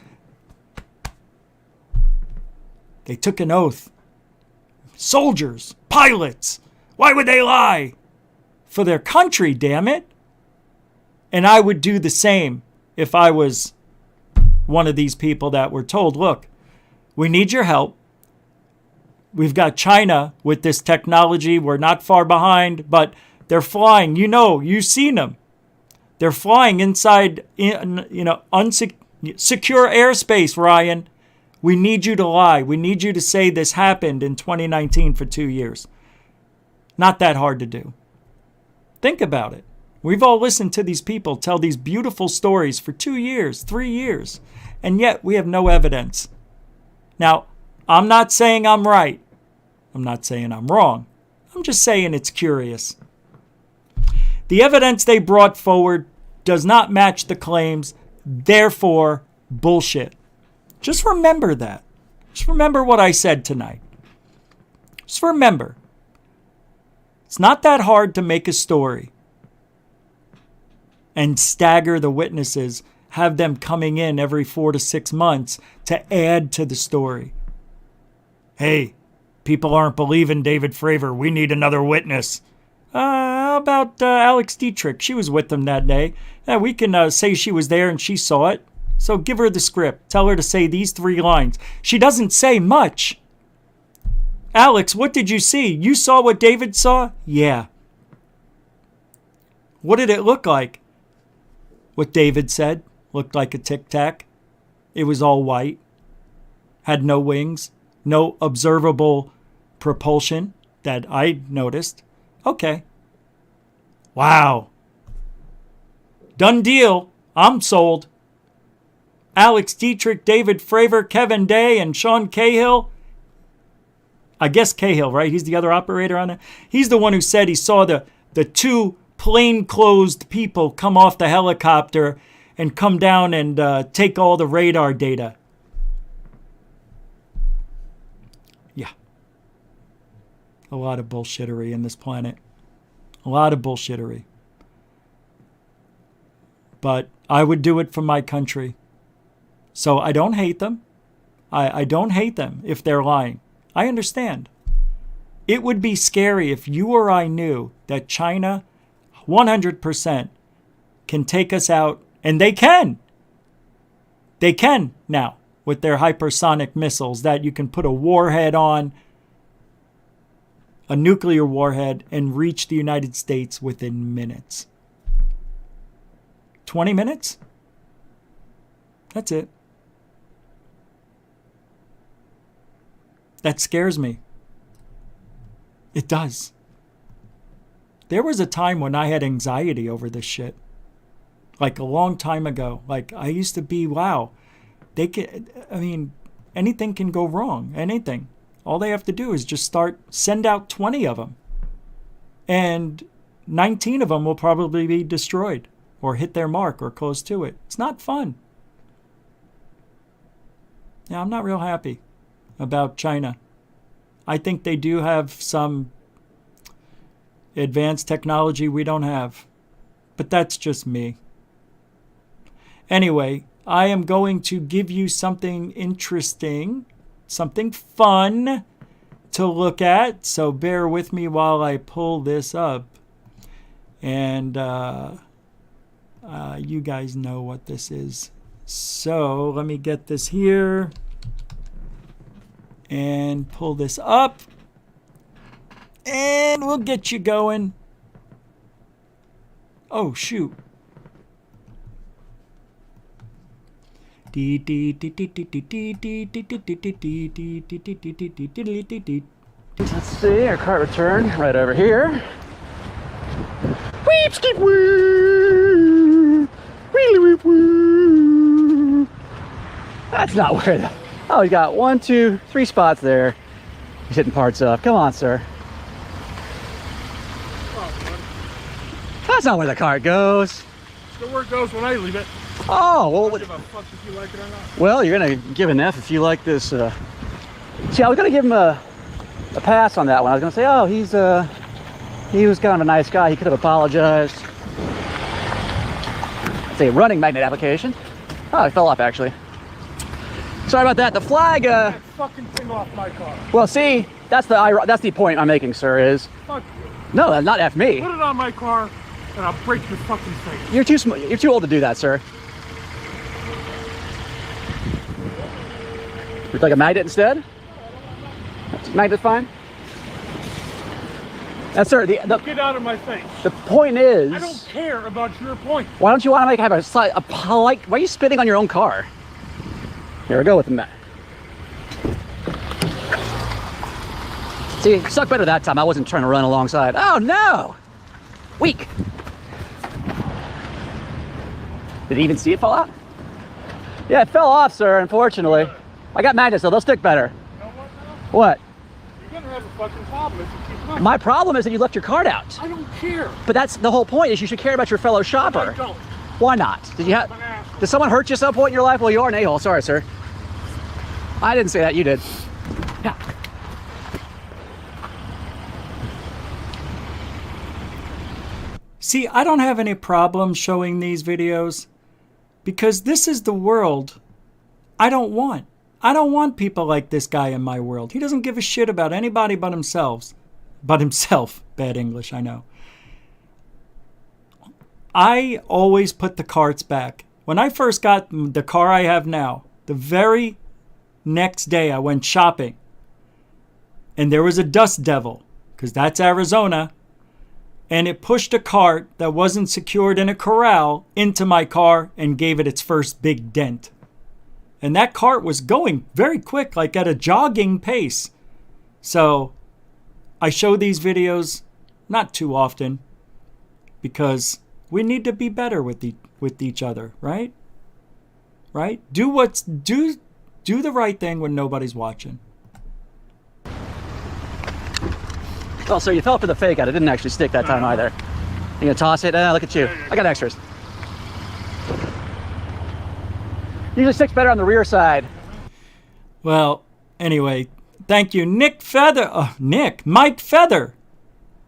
they took an oath. Soldiers, pilots, why would they lie? For their country, damn it. And I would do the same if I was one of these people that were told, look, we need your help. We've got China with this technology. We're not far behind, but they're flying. You know, you've seen them. They're flying inside, secure airspace, Ryan. We need you to lie. We need you to say this happened in 2019 for 2 years. Not that hard to do. Think about it. We've all listened to these people tell these beautiful stories for 2 years, 3 years, and yet we have no evidence. Now, I'm not saying I'm right. I'm not saying I'm wrong. I'm just saying it's curious. The evidence they brought forward does not match the claims, therefore, bullshit. Just remember that. Just remember what I said tonight. Just remember. It's not that hard to make a story and stagger the witnesses, have them coming in every 4 to 6 months to add to the story. Hey, people aren't believing David Fravor. We need another witness. How about Alex Dietrich? She was with them that day. We can say she was there and she saw it. So give her the script. Tell her to say these 3 lines. She doesn't say much. Alex, what did you see? You saw what David saw? Yeah. What did it look like? What David said looked like a tic-tac. It was all white. Had no wings. No observable propulsion that I noticed. Okay. Wow. Done deal. I'm sold. Alex Dietrich, David Fravor, Kevin Day, and Sean Cahill. I guess Cahill, right? He's the other operator on it. He's the one who said he saw the 2 plainclothed people come off the helicopter and come down and take all the radar data. Yeah. A lot of bullshittery in this planet. A lot of bullshittery. But I would do it for my country. So I don't hate them. I don't hate them if they're lying. I understand. It would be scary if you or I knew that China 100% can take us out, and they can. They can now with their hypersonic missiles that you can put a warhead on, a nuclear warhead, and reach the United States within minutes. 20 minutes? That's it. That scares me. It does. There was a time when I had anxiety over this shit. Like a long time ago. Like I used to be, wow. Anything can go wrong. Anything. All they have to do is just send out 20 of them. And 19 of them will probably be destroyed or hit their mark or close to it. It's not fun. Yeah, I'm not real happy about China. I think they do have some advanced technology we don't have. But that's just me. Anyway, I am going to give you something interesting, something fun to look at. So bear with me while I pull this up. And you guys know what this is. So let me get this here and pull this up. And we'll get you going. Oh, shoot. Let's see, our cart return right over here. Weep, skip, woo. Wheelie, whoop, woo. That's not where the... Oh, he's got 1, 2, 3 spots there. He's hitting parts up. Come on, sir. That's not where the cart goes. It's where it goes when I leave it. Oh, well... I give a fuck if you like it or not. Well, you're gonna give an F if you like this. See, I was gonna give him a pass on that one. I was gonna say, oh, he was kind of a nice guy. He could have apologized. It's a running magnet application. Oh, it fell off actually. Sorry about that. The flag. Get that fucking thing off my car. Well, see, that's the point I'm making, sir. Is Fuck you. no, that's not F me. Put it on my car, and I'll break your fucking face. You're too small. You're too old to do that, sir. Would you like a magnet instead? Magnet fine. That's sir. Get out of my face. The point is. I don't care about your point. Why don't you want to have a polite? Why are you spitting on your own car? Here we go with the magnet. See, it stuck better that time. I wasn't trying to run alongside. Oh no! Weak. Did he even see it fall out? Yeah, it fell off, sir, unfortunately. I got magnets, though. They'll stick better. You know what now? What? You're gonna have a fucking problem if you keep running. My problem is that you left your card out. I don't care. But that's the whole point, is you should care about your fellow shopper. I don't. Why not? Did someone hurt you at some point in your life? Well, you are an a-hole. Sorry, sir. I didn't say that. You did. Yeah. See, I don't have any problem showing these videos because this is the world I don't want. I don't want people like this guy in my world. He doesn't give a shit about anybody but himself. But himself. Bad English, I know. I always put the carts back. When I first got the car I have now, the very next day I went shopping. And there was a dust devil, because that's Arizona. And it pushed a cart that wasn't secured in a corral into my car and gave it its first big dent. And that cart was going very quick, like at a jogging pace. So I show these videos not too often because we need to be better with each other, right? Right? Do the right thing when nobody's watching. Oh, so you fell for the fake out. It didn't actually stick that time either. You gonna toss it? Look at you. I got extras. Usually sticks better on the rear side. Well, anyway, thank you, Mike Feather,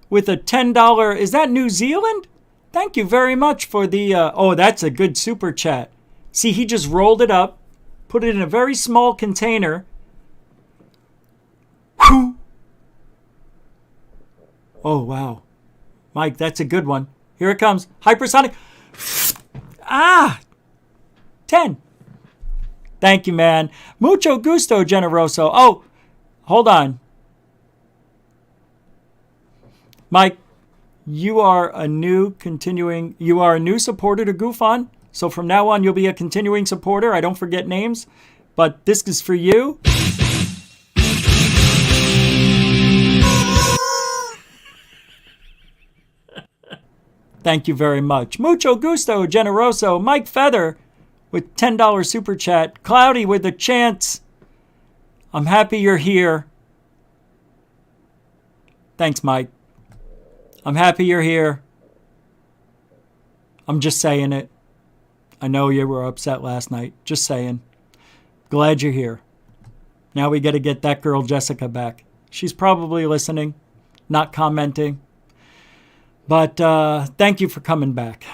with a $10. Is that New Zealand? Thank you very much for the. Oh, that's a good super chat. See, he just rolled it up, put it in a very small container. Whew. Oh, wow. Mike, that's a good one. Here it comes. Hypersonic. 10. Thank you, man. Mucho gusto, generoso. Oh, hold on. Mike, you are a new supporter to Goof On. So from now on, you'll be a continuing supporter. I don't forget names, but this is for you. Thank you very much. Mucho gusto, generoso. Mike Feather with $10 super chat. Cloudy with a chance. I'm happy you're here. Thanks, Mike. I'm happy you're here. I'm just saying it. I know you were upset last night. Just saying. Glad you're here. Now we got to get that girl Jessica back. She's probably listening, not commenting. But thank you for coming back.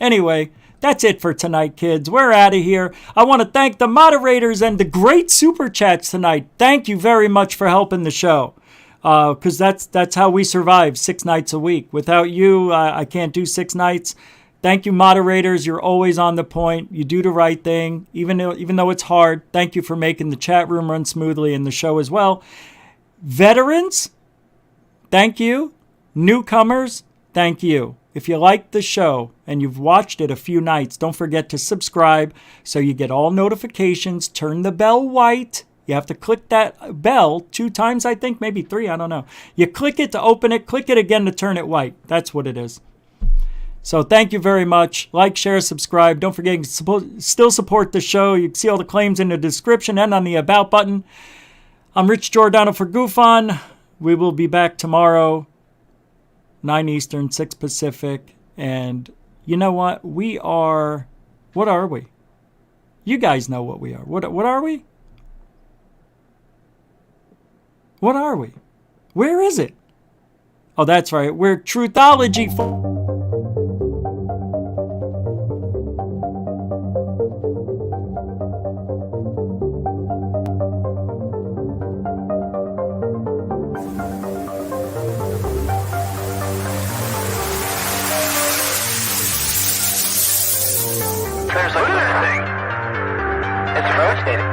Anyway, that's it for tonight, kids. We're out of here. I want to thank the moderators and the great super chats tonight. Thank you very much for helping the show. Because that's how we survive 6 nights a week. Without you, I can't do 6 nights. Thank you, moderators. You're always on the point. You do the right thing, even though it's hard. Thank you for making the chat room run smoothly and the show as well. Veterans, thank you. Newcomers, thank you. If you like the show and you've watched it a few nights, don't forget to subscribe so you get all notifications. Turn the bell white You have to click that bell 2 times, I think, maybe 3, I don't know. You click it to open it, click it again to turn it white. That's what it is. So thank you very much. Like, share, subscribe. Don't forget, you can still support the show. You can see all the claims in the description and on the About button. I'm Rich Giordano for GoofOn. We will be back tomorrow, 9 Eastern, 6 Pacific. And you know what? We are... What are we? You guys know what we are. What are we? What are we? Where is it? Oh, that's right. We're Truthology. Look at that thing. It's rotating.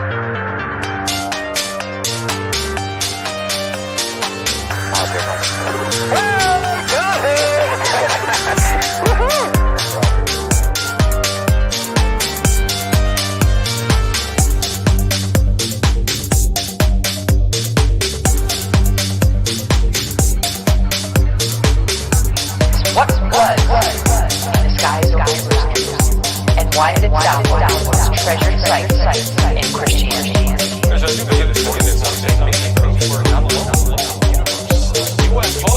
What was in the skies over Jerusalem? And why did it downwards treasured sites in Christianity? UFO,